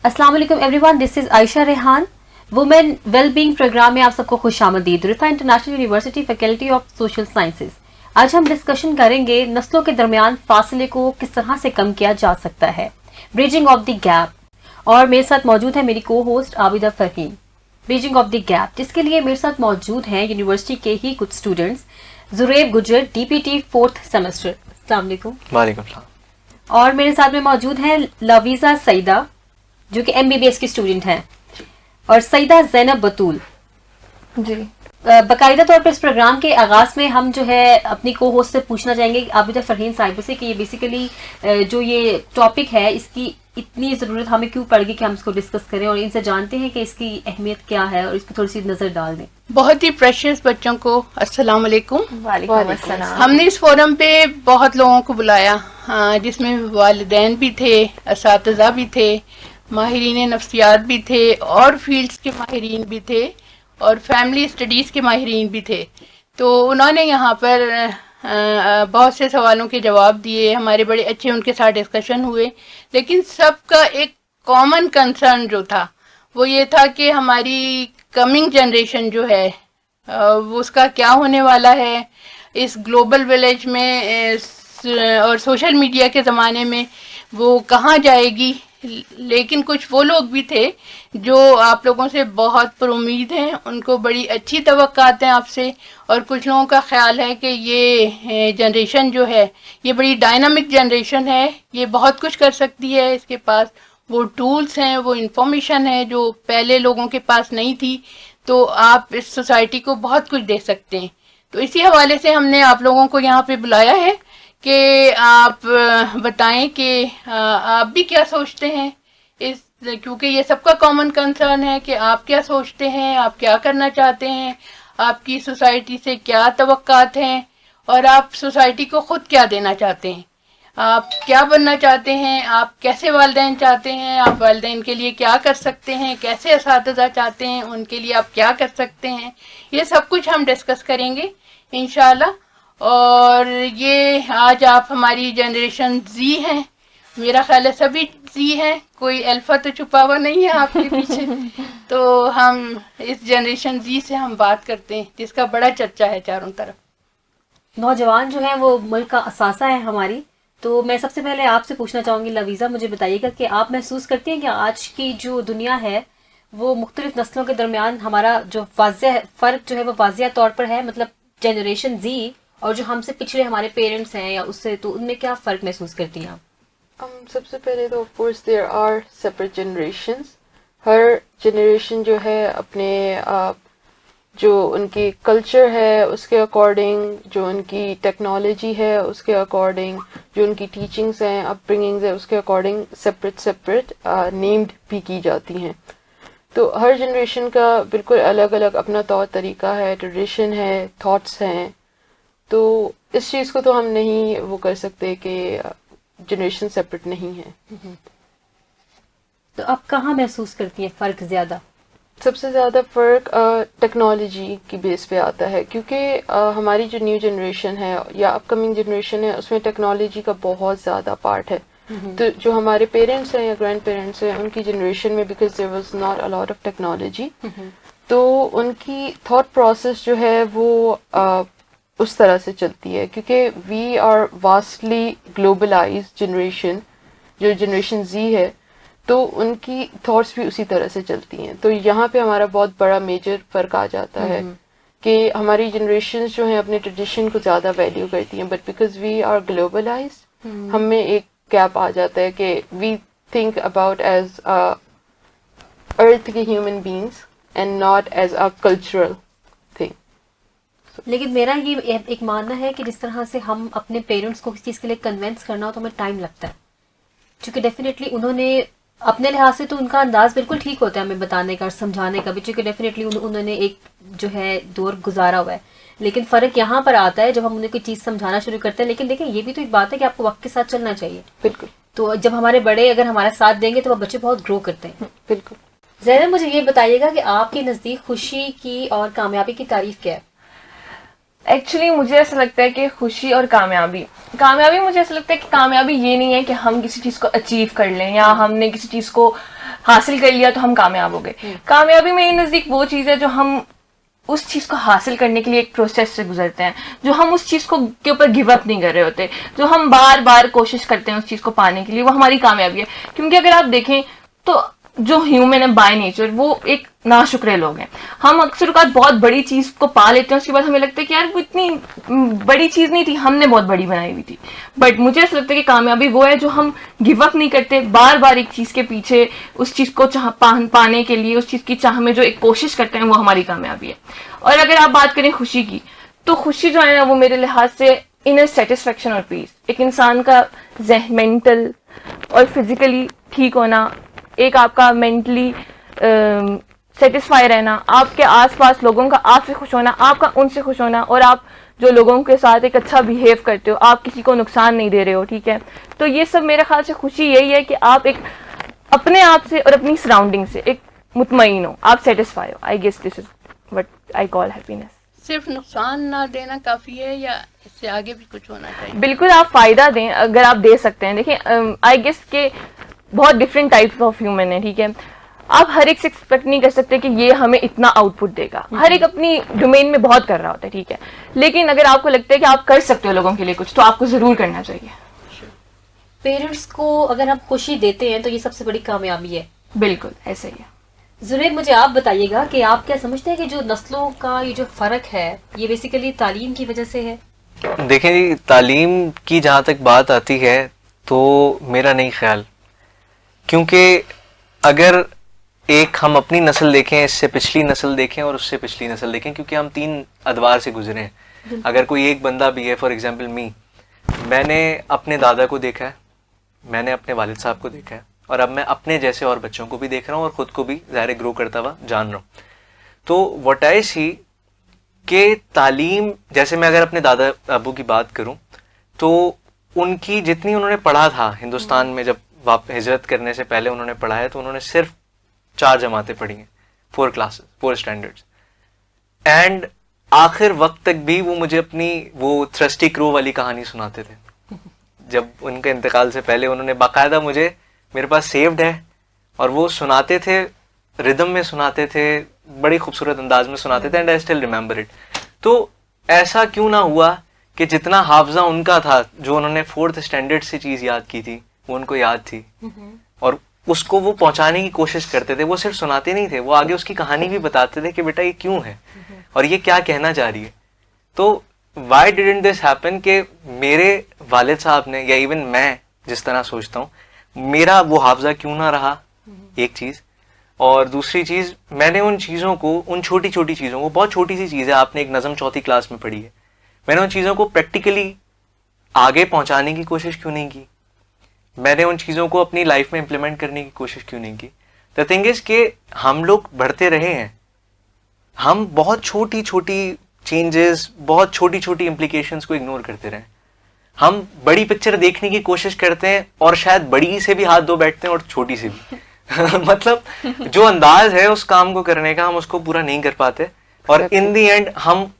अस्सलाम वालेकुम everyone, this is Ayesha Rehan. Women wellbeing program में आप सबको खुशामदीद। Riphah international university faculty of social sciences. आज हम डिस्कशन करेंगे नस्लों के दरमियान फासले को किस तरह से कम किया जा सकता है, ब्रिजिंग ऑफ द गैप। और मेरे साथ मौजूद है मेरी को host Abida Farheen. Bridging of the gap जिसके लिए मेरे साथ मौजूद हैं यूनिवर्सिटी के ही कुछ स्टूडेंट्स। जुरेब गुजर, DPT 4th सेमेस्टर। अस्सलाम वालेकुम। वालेकुम सलाम। और मेरे साथ में मौजूद हैं लवीजा सईदा जो कि MBBS की स्टूडेंट हैं, और सईदा जैनब बतूल जी। बाकायदा तौर पर इस प्रोग्राम के आगाज में हम जो है अपनी को होस्ट से पूछना चाहेंगे आबिदा फरहीन साहिबा से कि ये बेसिकली जो ये टॉपिक है इसकी इतनी ज़रूरत हमें क्यों पड़ गई कि हम इसको डिस्कस करें, और इनसे जानते हैं कि इसकी अहमियत क्या है और इस पर थोड़ी सी नज़र डाल दें। बहुत ही प्रेशियस बच्चों को अस्सलाम वालेकुम। वालेकुम अस्सलाम। हमने इस फोरम पे बहुत लोगों को बुलाया, जिसमें वालिदैन भी थे, असातिज़ा भी थे, माहिरीन नफ्सियात भी थे, और फील्ड्स के माहिरीन भी थे, और फैमिली स्टडीज़ के माहिरीन भी थे। तो उन्होंने यहाँ पर बहुत से सवालों के जवाब दिए, हमारे बड़े अच्छे उनके साथ डिस्कशन हुए। लेकिन सबका एक कॉमन कंसर्न जो था वो ये था कि हमारी कमिंग जनरेशन जो है वो उसका क्या होने वाला है इस ग्लोबल विलेज में, और सोशल मीडिया के ज़माने में वो कहाँ जाएगी। लेकिन कुछ वो लोग भी थे जो आप लोगों से बहुत पुरुमीद हैं, उनको बड़ी अच्छी तवक्कात हैं आपसे, और कुछ लोगों का ख्याल है कि ये जनरेशन जो है ये बड़ी डायनामिक जनरेशन है, ये बहुत कुछ कर सकती है, इसके पास वो टूल्स हैं, वो इंफॉर्मेशन है जो पहले लोगों के पास नहीं थी, तो आप इस सोसाइटी को बहुत कुछ दे सकते हैं। तो इसी हवाले से हमने आप लोगों को यहाँ पे बुलाया है कि आप बताएं कि आप भी क्या सोचते हैं इस, क्योंकि ये सबका कॉमन कंसर्न है कि आप क्या सोचते हैं, आप क्या करना चाहते हैं, आपकी सोसाइटी से क्या तवक्कात हैं, और आप सोसाइटी को खुद क्या देना चाहते हैं, आप क्या बनना चाहते हैं, आप कैसे वालिदैन चाहते हैं, आप वालिदैन के लिए क्या कर सकते हैं, कैसे असातिज़ा चाहते हैं उनके लिए आप क्या कर सकते हैं। ये सब कुछ हम डिस्कस करेंगे इंशाल्लाह। और ये आज आप हमारी जनरेशन जी हैं, मेरा ख्याल है सभी जी हैं, कोई अल्फा तो छुपा हुआ नहीं है आपके पीछे। तो हम इस जनरेशन जी से हम बात करते हैं जिसका बड़ा चर्चा है चारों तरफ। नौजवान जो है वो मुल्क का असासा है हमारी। तो मैं सबसे पहले आपसे पूछना चाहूँगी लवीज़ा, मुझे बताइएगा कि आप महसूस करती हैं कि आज की जो दुनिया है वो मुख्तलिफ नस्लों के दरमियान हमारा जो वाज़ेह फ़र्क जो है वो वाज़ेह तौर पर है, मतलब जनरेशन जी और जो हमसे पिछले हमारे पेरेंट्स हैं या उससे, तो उनमें क्या फ़र्क महसूस करती हैं आप? सबसे पहले तो of course there are separate generations. हर जनरेशन जो है अपने जो उनकी कल्चर है उसके अकॉर्डिंग, जो उनकी टेक्नोलॉजी है उसके अकॉर्डिंग, जो उनकी टीचिंग्स हैं, अपब्रिंगिंग्स है उसके अकॉर्डिंग सेपरेट नेम्ड भी की जाती हैं। तो हर जनरेशन का बिल्कुल अलग अलग अपना तौर तरीका है, ट्रेडिशन है, थॉट्स हैं। तो इस चीज़ को तो हम नहीं वो कर सकते कि जनरेशन सेपरेट नहीं है। तो आप कहाँ महसूस करती हैं फ़र्क ज़्यादा? सबसे ज़्यादा फ़र्क टेक्नोलॉजी की बेस पे आता है, क्योंकि हमारी जो न्यू जनरेशन है या अपकमिंग जनरेशन है उसमें टेक्नोलॉजी का बहुत ज़्यादा पार्ट है। तो जो हमारे पेरेंट्स हैं या ग्रैंड पेरेंट्स हैं उनकी जनरेशन में because there was not a lot of technology, तो उनकी थॉट प्रोसेस जो है वो उस तरह से चलती है, क्योंकि we are vastly globalize generation, जो जनरेशन जी है तो उनकी थॉट्स भी उसी तरह से चलती हैं। तो यहाँ पे हमारा बहुत बड़ा मेजर फ़र्क आ जाता है कि हमारी जनरेशन जो हैं अपने ट्रेडिशन को ज़्यादा वैल्यू करती हैं, but because we are globalized हम में एक गैप आ जाता है कि we think about as earth के human beings and not as a cultural thing. लेकिन मेरा ये एक मानना है कि जिस तरह से हम अपने पेरेंट्स को किसी चीज़ के लिए कन्विंस करना हो तो हमें टाइम लगता है, क्योंकि डेफिनेटली उन्होंने अपने लिहाज से तो उनका अंदाज बिल्कुल ठीक होता है हमें बताने का और समझाने का भी, क्योंकि डेफिनेटली उन्होंने एक जो है दौर गुजारा हुआ है। लेकिन फ़र्क यहाँ पर आता है जब हम उन्हें कोई चीज़ समझाना शुरू करते हैं। लेकिन देखिए ये भी तो एक बात है कि आपको वक्त के साथ चलना चाहिए। बिल्कुल। तो जब हमारे बड़े अगर हमारा साथ देंगे तो वो बच्चे बहुत ग्रो करते हैं। बिल्कुल। ज़ैनब, मुझे ये बताइएगा कि आपके नज़दीक खुशी की और कामयाबी की तारीफ क्या है? एक्चुअली मुझे ऐसा लगता है कि खुशी और कामयाबी मुझे ऐसा लगता है कि कामयाबी ये नहीं है कि हम किसी चीज़ को अचीव कर लें या हमने किसी चीज़ को हासिल कर लिया तो हम कामयाब हो गए। कामयाबी मेरे नजदीक वो चीज है जो हम उस चीज को हासिल करने के लिए एक प्रोसेस से गुजरते हैं, जो हम उस चीज को के ऊपर गिव अप नहीं कर रहे होते, जो हम बार बार कोशिश करते हैं उस चीज को पाने के लिए, वो हमारी कामयाबी है। क्योंकि अगर आप देखें तो जो ह्यूमन है बाय नेचर वो एक नाशुक्रे लोग हैं। हम अक्सर बहुत बड़ी चीज को पा लेते हैं, उसके बाद हमें लगता है कि यार वो इतनी बड़ी चीज नहीं थी, हमने बहुत बड़ी बनाई हुई थी। बट मुझे ऐसा लगता है कि कामयाबी वो है जो हम गिव अप नहीं करते, बार बार एक चीज के पीछे उस चीज को पाने के लिए, उस चीज की चाह में जो एक कोशिश करते हैं, वो हमारी कामयाबी है। और अगर आप बात करें खुशी की, तो खुशी जो है ना वो मेरे लिहाज से इनर सेटिस्फेक्शन और पीस, एक इंसान का मेंटल और फिजिकली ठीक होना, एक आपका मेंटली सेटिस्फाई रहना, आपके आसपास लोगों का आपसे खुश होना, आपका उनसे खुश होना, और आप जो लोगों के साथ एक अच्छा बिहेव करते हो, आप किसी को नुकसान नहीं दे रहे हो, ठीक है। तो ये सब मेरे ख्याल से खुशी यही है कि आप एक अपने आप से और अपनी सराउंडिंग से एक मुतमईन हो, आप सेटिस्फाई हो। I guess this is what I call happiness. सिर्फ नुकसान ना देना काफी है या इससे आगे भी कुछ होना चाहिए? बिल्कुल आप फायदा दें अगर आप दे सकते हैं। देखिए आई गेस के बहुत डिफरेंट टाइप्स ऑफ ह्यूमन है, ठीक है। आप हर एक से एक्सपेक्ट नहीं कर सकते कि ये हमें इतना आउटपुट देगा, हर एक अपनी डोमेन में बहुत कर रहा होता है, ठीक है। लेकिन अगर आपको लगता है कि आप कर सकते हो लोगों के लिए कुछ, तो आपको जरूर करना चाहिए। पेरेंट्स को अगर हम खुशी देते हैं तो ये सबसे बड़ी कामयाबी है। बिल्कुल ऐसे ही है। जुनैद, मुझे आप बताइएगा कि आप क्या समझते हैं कि जो नस्लों का ये जो फर्क है ये बेसिकली तालीम की वजह से है? देखें जी, तालीम की जहाँ तक बात आती है तो मेरा नहीं ख्याल, क्योंकि अगर एक हम अपनी नस्ल देखें, इससे पिछली नस्ल देखें और उससे पिछली नस्ल देखें, क्योंकि हम 3 अदवार से गुजरे हैं। अगर कोई एक बंदा भी है, फॉर एग्जांपल मैंने अपने दादा को देखा है, मैंने अपने वालिद साहब को देखा है, और अब मैं अपने जैसे और बच्चों को भी देख रहा हूँ और ख़ुद को भी ज़ाहिर ग्रो करता हुआ जान रहा हूँ। तो व्हाट आई सी कि तालीम, जैसे मैं अगर अपने दादा अबू की बात करूँ तो उनकी जितनी उन्होंने पढ़ा था हिंदुस्तान में, जब हिजरत करने से पहले उन्होंने पढ़ा है, तो उन्होंने सिर्फ 4 जमातें पढ़ी हैं, 4 क्लासेस, 4 स्टैंडर्ड्स। एंड आखिर वक्त तक भी वो मुझे अपनी वो थ्रस्टी क्रो वाली कहानी सुनाते थे। जब उनके इंतकाल से पहले उन्होंने बाकायदा मुझे, मेरे पास सेव्ड है, और वो सुनाते थे, रिदम में सुनाते थे, बड़ी खूबसूरत अंदाज में सुनाते थे, and I still remember it. तो ऐसा क्यों ना हुआ कि जितना हाफजा उनका था, जो उन्होंने 4th स्टैंडर्ड से चीज़ याद की थी, वो उनको याद थी, और उसको वो पहुंचाने की कोशिश करते थे। वो सिर्फ सुनाते नहीं थे, वो आगे उसकी कहानी भी बताते थे कि बेटा ये क्यों है और ये क्या कहना चाह रही है। तो वाई डिडंट दिस हैपन कि मेरे वालिद साहब ने, या इवन मैं जिस तरह सोचता हूँ, मेरा वो हाफजा क्यों ना रहा, एक चीज़। और दूसरी चीज़, मैंने उन चीज़ों को, उन छोटी छोटी चीज़ों को, बहुत छोटी सी चीज़ है, आपने एक नज़म 4th क्लास में पढ़ी है, मैंने उन चीज़ों को प्रैक्टिकली आगे पहुँचाने की कोशिश क्यों नहीं की, मैंने उन चीज़ों को अपनी लाइफ में इम्प्लीमेंट करने की कोशिश क्यों नहीं की। द थिंग इज कि हम लोग बढ़ते रहे हैं, हम बहुत छोटी छोटी चेंजेस, बहुत छोटी छोटी इम्प्लीकेशंस को इग्नोर करते रहे। हम बड़ी पिक्चर देखने की कोशिश करते हैं और शायद बड़ी से भी हाथ धो बैठते हैं और छोटी से भी मतलब जो अंदाज है उस काम को करने का, हम उसको पूरा नहीं कर पाते, और इन दी एंड हम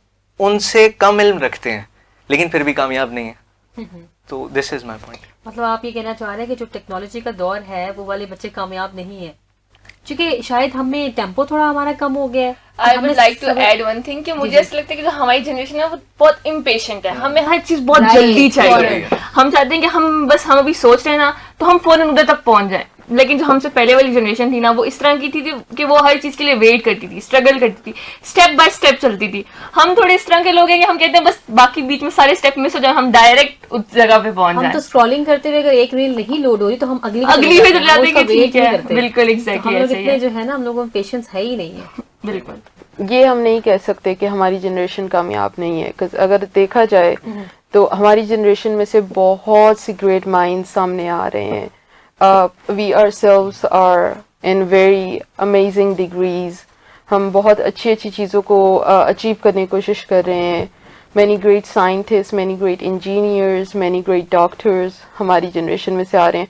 उनसे कम इल्म रखते हैं लेकिन फिर भी कामयाब नहीं है। तो दिस इज माय पॉइंट। मतलब आप ये कहना चाह रहे हैं कि जो टेक्नोलॉजी का दौर है वो वाले बच्चे कामयाब नहीं है, क्योंकि शायद हमें टेम्पो थोड़ा हमारा कम हो गया है। I would like to add one thing कि मुझे ऐसा लगता है कि जो हमारी जनरेशन है वो बहुत इम्पेशेंट है, हमें हर चीज बहुत जल्दी चाहिए। हम चाहते हैं कि हम अभी सोच रहे हैं ना तो हम फौरन उधर तक पहुंच जाए। लेकिन जो हमसे पहले वाली जनरेशन थी ना, वो इस तरह की थी कि वो हर चीज के लिए वेट करती थी, स्ट्रगल करती थी, स्टेप बाय स्टेप चलती थी। हम थोड़े इस तरह के लोग हैं कि हम कहते हैं बस बाकी बीच में सारे स्टेप मिस हो जाए, हम डायरेक्ट उस जगह पे पहुंच जाए। हम तो स्क्रॉलिंग करते हुए अगर एक रील नहीं लोड हो रही तो हम अगली पे चले जाते हैं कि ठीक है, बिल्कुल एग्जैक्टली ऐसे ही है। जो है ना, हम लोगों में पेशेंस है ही नहीं है। बिल्कुल, ये हम नहीं कह सकते कि हमारी जनरेशन कामयाब नहीं है, because अगर देखा जाए तो हमारी जनरेशन में से बहुत सी ग्रेट माइंड्स सामने आ रहे हैं। We ourselves are in very amazing degrees. हम बहुत अच्छी अच्छी चीज़ों को अचीव करने की कोशिश कर रहे हैं। Many great scientists, many great engineers, many great doctors हमारी जनरेशन में से आ रहे हैं।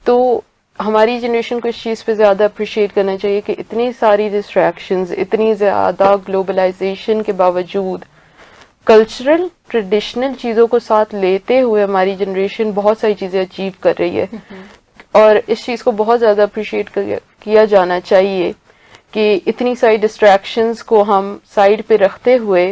तो हमारी जनरेशन को इस चीज़ पे ज़्यादा अप्रिशिएट करना चाहिए कि इतनी सारी डिस्ट्रैक्शंस, इतनी ज़्यादा ग्लोबलाइजेशन के बावजूद कल्चरल ट्रेडिशनल चीज़ों को साथ लेते हुए हमारी जनरेशन बहुत सारी चीज़ें अचीव कर रही है, और इस चीज़ को बहुत ज़्यादा अप्रिशिएट किया जाना चाहिए कि इतनी सारी डिस्ट्रैक्शंस को हम साइड पे रखते हुए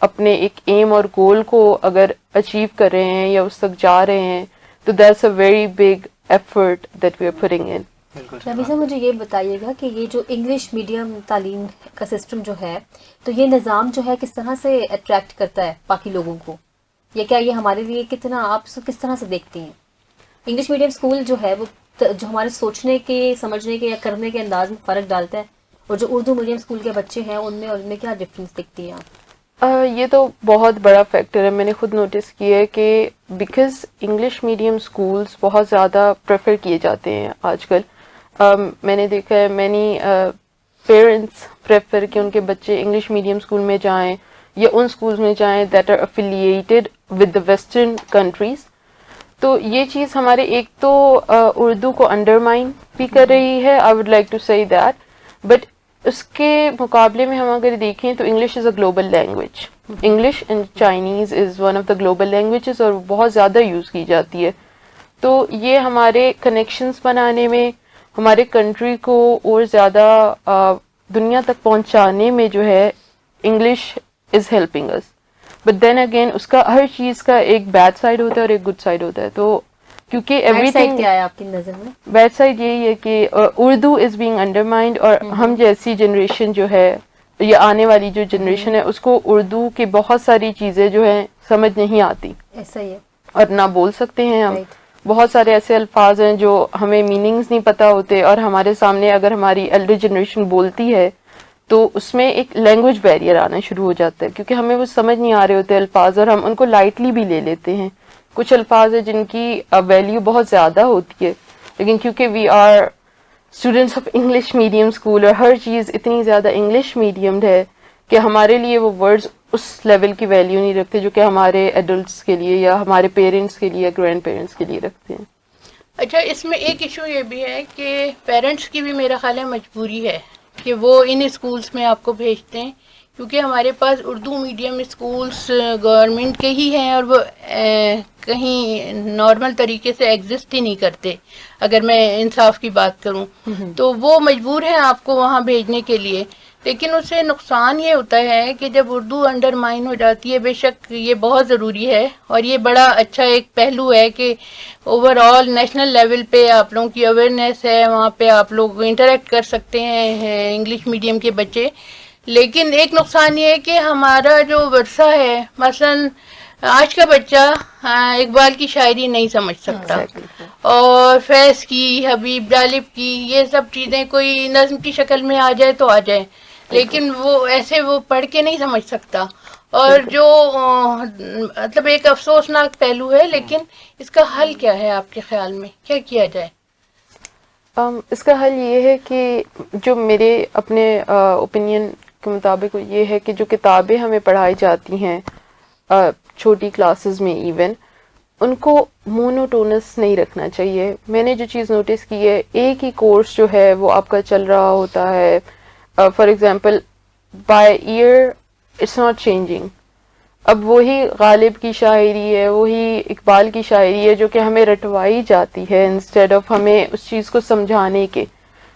अपने एक एम और गोल को अगर अचीव कर रहे हैं या उस तक जा रहे हैं, तो that's a very big effort that we are putting in. Rabi साहब, मुझे ये बताइएगा कि ये जो इंग्लिश मीडियम तालीम का सिस्टम जो है, तो ये निज़ाम जो है किस तरह से अट्रैक्ट करता है बाकी लोगों को, या क्या ये हमारे लिए कितना, आप किस तरह से देखती हैं इंग्लिश मीडियम स्कूल जो है वो जो हमारे सोचने के, समझने के या करने के अंदाज में फ़र्क डालता है, और जो उर्दू मीडियम स्कूल के बच्चे हैं उनमें और इनमें क्या डिफरेंस दिखती है आप? ये तो बहुत बड़ा फैक्टर है, मैंने खुद नोटिस किया है कि बिकॉज इंग्लिश मीडियम स्कूल्स बहुत ज़्यादा प्रेफर किए जाते हैं आजकल। मैंने देखा है मैनी पेरेंट्स प्रेफर कि उनके बच्चे इंग्लिश मीडियम स्कूल में जाएं या उन स्कूल्स में जाएं that are affiliated with the western countries. तो ये चीज़ हमारे एक तो उर्दू को अंडरमाइन भी कर रही है, I would like to say that, but उसके मुकाबले में हम अगर देखें तो English is a global language. English and Chinese is one of the global languages और बहुत ज़्यादा यूज़ की जाती है। तो ये हमारे कनेक्शंस बनाने में, हमारे कंट्री को और ज़्यादा दुनिया तक पहुंचाने में जो है English is helping us. But then again उसका हर चीज़ का एक बैड साइड होता है और एक गुड साइड होता है। तो क्योंकि एवरीथिंग, क्या है आपकी नज़र में? बैड साइड यही है कि उर्दू इज़ बीइंग अंडरमाइंड, और हम जैसी जनरेशन जो है या आने वाली जो जनरेशन है उसको उर्दू की बहुत सारी चीज़ें जो है समझ नहीं आती, ऐसा ही है, और ना बोल सकते हैं हम। Right. बहुत सारे ऐसे अल्फाज हैं जो हमें मीनिंग्स नहीं पता होते, और हमारे सामने अगर हमारी एल्डर जनरेशन बोलती है तो उसमें एक लैंग्वेज बैरियर आना शुरू हो जाता है, क्योंकि हमें वो समझ नहीं आ रहे होते अल्फाज और हम उनको लाइटली भी ले लेते हैं। कुछ अल्फाज है जिनकी वैल्यू बहुत ज़्यादा होती है, लेकिन क्योंकि we are students of English medium school और हर चीज़ इतनी ज़्यादा इंग्लिश मीडियम है कि हमारे लिए वो वर्ड्स उस लेवल की वैल्यू नहीं रखते जो कि हमारे एडल्ट्स के लिए या हमारे पेरेंट्स के लिए या ग्रैंड पेरेंट्स के लिए रखते हैं। अच्छा, इसमें एक इशू ये भी है कि पेरेंट्स की भी मेरा ख्याल है मजबूरी है कि वो इन स्कूल्स में आपको भेजते हैं, क्योंकि हमारे पास उर्दू मीडियम स्कूल्स गवर्नमेंट के ही हैं और वो कहीं नॉर्मल तरीके से एग्जिस्ट ही नहीं करते। अगर मैं इंसाफ की बात करूं तो वो मजबूर हैं आपको वहां भेजने के लिए, लेकिन उससे नुकसान ये होता है कि जब उर्दू अंडरमाइन हो जाती है, बेशक ये बहुत ज़रूरी है और ये बड़ा अच्छा एक पहलू है कि ओवरऑल नेशनल लेवल पे आप लोगों की अवेयरनेस है, वहाँ पे आप लोग इंटरेक्ट कर सकते हैं इंग्लिश मीडियम के बच्चे। लेकिन एक नुकसान ये है कि हमारा जो वर्षा है, मसलन आज का बच्चा इकबाल की शायरी नहीं समझ सकता, और फैज़ की, हबीब डालिब की, ये सब चीज़ें कोई नज़्म की शक्ल में आ जाए तो आ जाए, लेकिन वो ऐसे वो पढ़ के नहीं समझ सकता। और जो मतलब एक अफसोसनाक पहलू है, लेकिन इसका हल क्या है आपके ख्याल में, क्या किया जाए? इसका हल ये है कि जो मेरे अपने ओपिनियन के मुताबिक ये है कि जो किताबें हमें पढ़ाई जाती हैं छोटी क्लासेस में इवन, उनको मोनोटोनस नहीं रखना चाहिए। मैंने जो चीज़ नोटिस की है, एक ही कोर्स जो है वो आपका चल रहा होता है, for example by year it's not changing. अब वही गालिब की शायरी है, वही इकबाल की शायरी है जो कि हमें रटवाई जाती है, इंस्टेड ऑफ हमें उस चीज़ को समझाने के,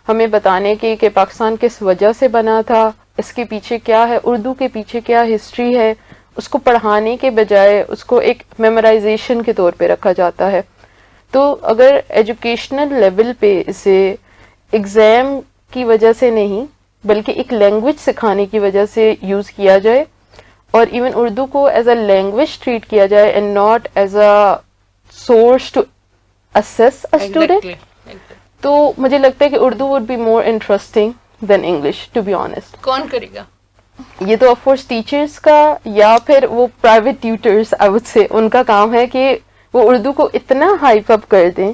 हमें बताने के कि पाकिस्तान किस वजह से बना था, इसके पीछे क्या है, उर्दू के पीछे क्या हिस्ट्री है, उसको पढ़ाने के बजाय उसको एक मेमोराइजेशन के तौर पे रखा जाता है। तो अगर एजुकेशनल लेवल पे इसे एग्ज़ाम की वजह से नहीं बल्कि एक लैंग्वेज सिखाने की वजह से यूज़ किया जाए, और इवन उर्दू को एज अ लैंग्वेज ट्रीट किया जाए and not as a source to assess a student, तो मुझे लगता है कि Urdu would be more interesting than English, to be honest. कौन करेगा ये? तो ऑफ कोर्स टीचर्स का या फिर वो private tutors, I would say, उनका काम है कि वो उर्दू को इतना हाइप अप कर दें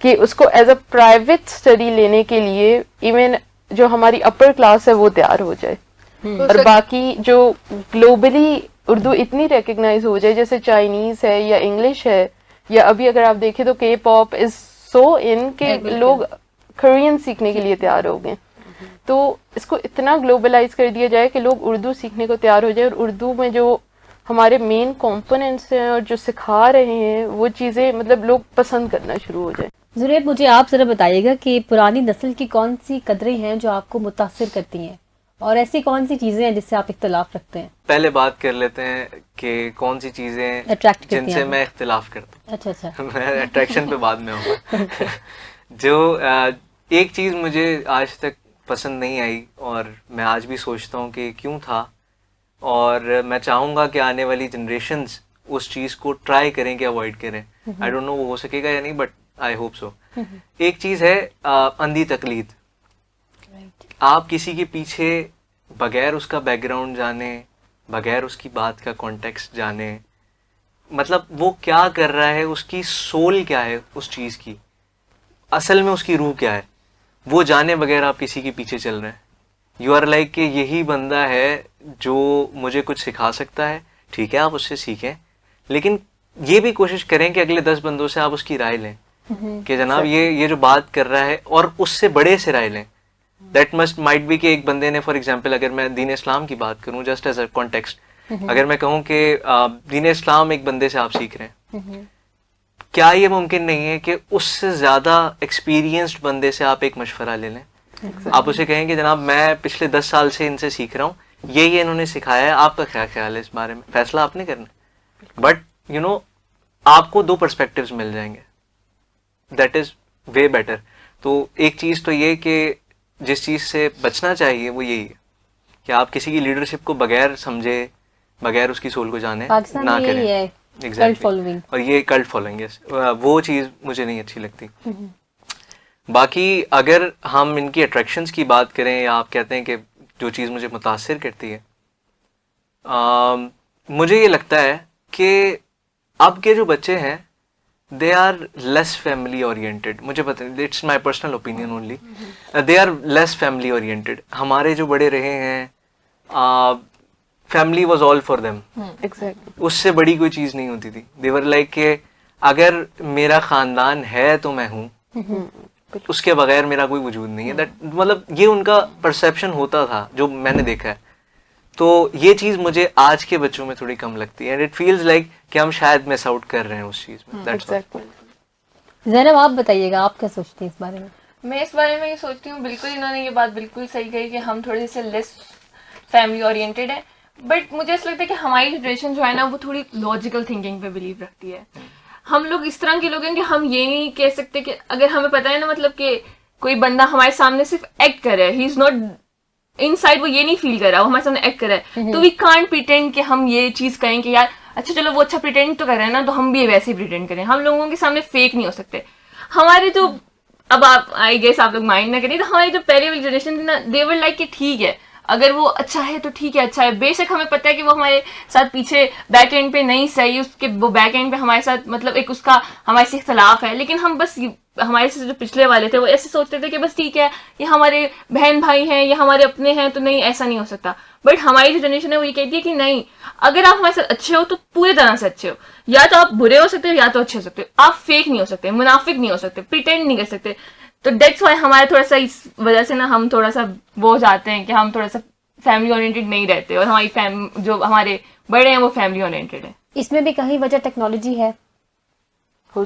कि उसको एज अ प्राइवेट स्टडी लेने के लिए इवन जो हमारी अपर क्लास है वो तैयार हो जाए, और बाकी जो ग्लोबली उर्दू इतनी रिकग्नाइज हो जाए, जैसे चाइनीज है या इंग्लिश है, या अभी अगर आप देखें तो के पॉप इज सो इन के लोग कोरियन सीखने के लिए तैयार हो गए। तो इसको इतना ग्लोबलाइज कर दिया जाए कि लोग उर्दू सीखने को तैयार हो जाए, और उर्दू में जो हमारे मेन कंपोनेंट्स हैं और जो सिखा रहे हैं वो चीज़ें मतलब लोग पसंद करना शुरू हो जाए। जुनैद, मुझे आप जरा बताइएगा कि पुरानी नस्ल की कौन सी कदरें हैं जो आपको मुतासिर करती हैं, और ऐसी कौन सी चीजें हैं जिससे आप इख्तिलाफ रखते हैं? पहले बात कर लेते हैं कि कौन सी चीजें Attract करती जिनसे हैं मैं इख्तिलाफ करता हूँ। अच्छा अच्छा। मैं अट्रैक्शन पे बाद में आऊँगा। जो एक चीज़ मुझे आज तक पसंद नहीं आई और मैं आज भी सोचता हूँ कि क्यों था, और मैं चाहूँगा कि आने वाली जनरेशन्स उस चीज़ को ट्राई करें कि अवॉइड करें। आई डोंट नो वो हो सकेगा या नहीं, बट आई होप सो। एक चीज़ है अंधी तकलीद। आप किसी के पीछे बगैर उसका बैकग्राउंड जाने, बगैर उसकी बात का कॉन्टेक्स्ट जाने, मतलब वो क्या कर रहा है, उसकी सोल क्या है उस चीज़ की, असल में उसकी रूह क्या है, वो जाने बगैर आप किसी के पीछे चल रहे हैं। यू आर लाइक कि यही बंदा है जो मुझे कुछ सिखा सकता है, ठीक है आप उससे सीखें, लेकिन ये भी कोशिश करें कि अगले 10 बंदों से आप उसकी राय लें कि जनाब ये जो बात कर रहा है, और उससे बड़े से राय लें। दैट मस्ट माइट बी कि एक बंदे ने, फॉर एग्जांपल अगर मैं दीन इस्लाम की बात करूं जस्ट एज अ कॉन्टेक्स्ट, अगर मैं कहूं कि दीन इस्लाम एक बंदे से आप सीख रहे हैं, क्या ये मुमकिन नहीं है कि उससे ज्यादा एक्सपीरियंस्ड बंदे से आप एक मशवरा ले लें? आप उसे कहें कि जनाब मैं पिछले 10 साल से इनसे सीख रहा हूँ, ये इन्होंने सिखाया है, आपका क्या ख्याल है इस बारे में? फैसला आपने करना, बट यू नो आपको 2 पर्सपेक्टिव्स मिल जाएंगे, दैट इज वे बेटर। तो एक चीज तो ये कि जिस चीज से बचना चाहिए वो यही है कि आप किसी की लीडरशिप को बगैर समझे, बगैर उसकी सोल को जाने पाकिस्तान ना में यही करें। है, Exactly. Cult following. और ये कल्ट फॉलोइंग है, वो चीज मुझे नहीं अच्छी लगती। बाकी अगर हम इनकी अट्रैक्शंस की बात करें, या आप कहते हैं कि जो चीज़ मुझे मुतासिर करती है, मुझे ये लगता है कि अब के जो बच्चे हैं they are less family oriented. मुझे पता नहीं, it's my personal opinion only, they are less family oriented. हमारे जो बड़े रहे हैं, family was all for them, exactly. उससे बड़ी कोई चीज़ नहीं होती थी। दे वर लाइक कि अगर मेरा ख़ानदान है तो मैं हूँ, उसके बगैर मेरा कोई वजूद नहीं है। दैट मतलब ये उनका परसेप्शन होता था जो मैंने देखा है। तो ये चीज़ मुझे आज के बच्चों में थोड़ी कम लगती है, एंड इट फील्स लाइक कि हम शायद मिस आउट कर रहे हैं उस चीज़ में। That's exactly. ज़ैनब, आप बताइएगा आप क्या सोचती हैं इस बारे में? मैं इस बारे में ये सोचती हूँ, बिल्कुल इन्होंने ये बात बिल्कुल सही कही कि हम थोड़े से लेस फैमिली ओरिएंटेड हैं, बट मुझे ऐसा लगता है कि हमारी जनरेशन जो है ना वो थोड़ी लॉजिकल थिंकिंग पे बिलीव रखती है। हम लोग इस तरह के लोग हैं कि हम ये नहीं कह सकते कि अगर हमें पता है ना, मतलब कि कोई बंदा हमारे सामने सिर्फ एक्ट कर रहा है, ही इज नॉट इनसाइड, वो ये नहीं फील कर रहा, वो हमारे सामने एक्ट कर रहा है, तो वी कांट प्रिटेंड कि हम ये चीज कहें कि यार अच्छा चलो वो अच्छा प्रिटेंड तो कर रहे हैं ना, तो हम भी वैसे ही प्रिटेंड करें। हम लोगों के सामने फेक नहीं हो सकते। हमारे जो, अब आप आई गेस आप लोग माइंड ना करिए, तो हमारी जो पहले वाली जनरेशन थी ना, दे वर लाइक कि ठीक है अगर वो अच्छा है तो ठीक है, अच्छा है, बेशक हमें पता है कि वो हमारे साथ पीछे बैक एंड पे नहीं सही, उसके वो बैक एंड पे हमारे साथ मतलब एक उसका हमारे से इख्तलाफ है, लेकिन हम बस हमारे से जो पिछले वाले थे वो ऐसे सोचते थे कि बस ठीक है ये हमारे बहन भाई हैं, ये हमारे अपने हैं, तो नहीं ऐसा नहीं हो सकता। बट हमारी जो जनरेशन है वो ये कहती है कि नहीं, अगर आप हमारे साथ अच्छे हो तो पूरी तरह से अच्छे हो, या तो आप बुरे हो सकते हो या तो अच्छे हो सकते हो, आप फेक नहीं हो सकते, मुनाफिक नहीं हो सकते, प्रिटेंड नहीं कर सकते। तो डेट्स वाई हमारे थोड़ा सा इस वजह से ना हम थोड़ा सा वो हो जाते हैं कि हम थोड़ा सा फैमिली ओरिएंटेड नहीं रहते, और हमारी जो हमारे बड़े हैं वो फैमिली ओरिएंटेड है। इसमें भी कहीं वजह टेक्नोलॉजी है, हो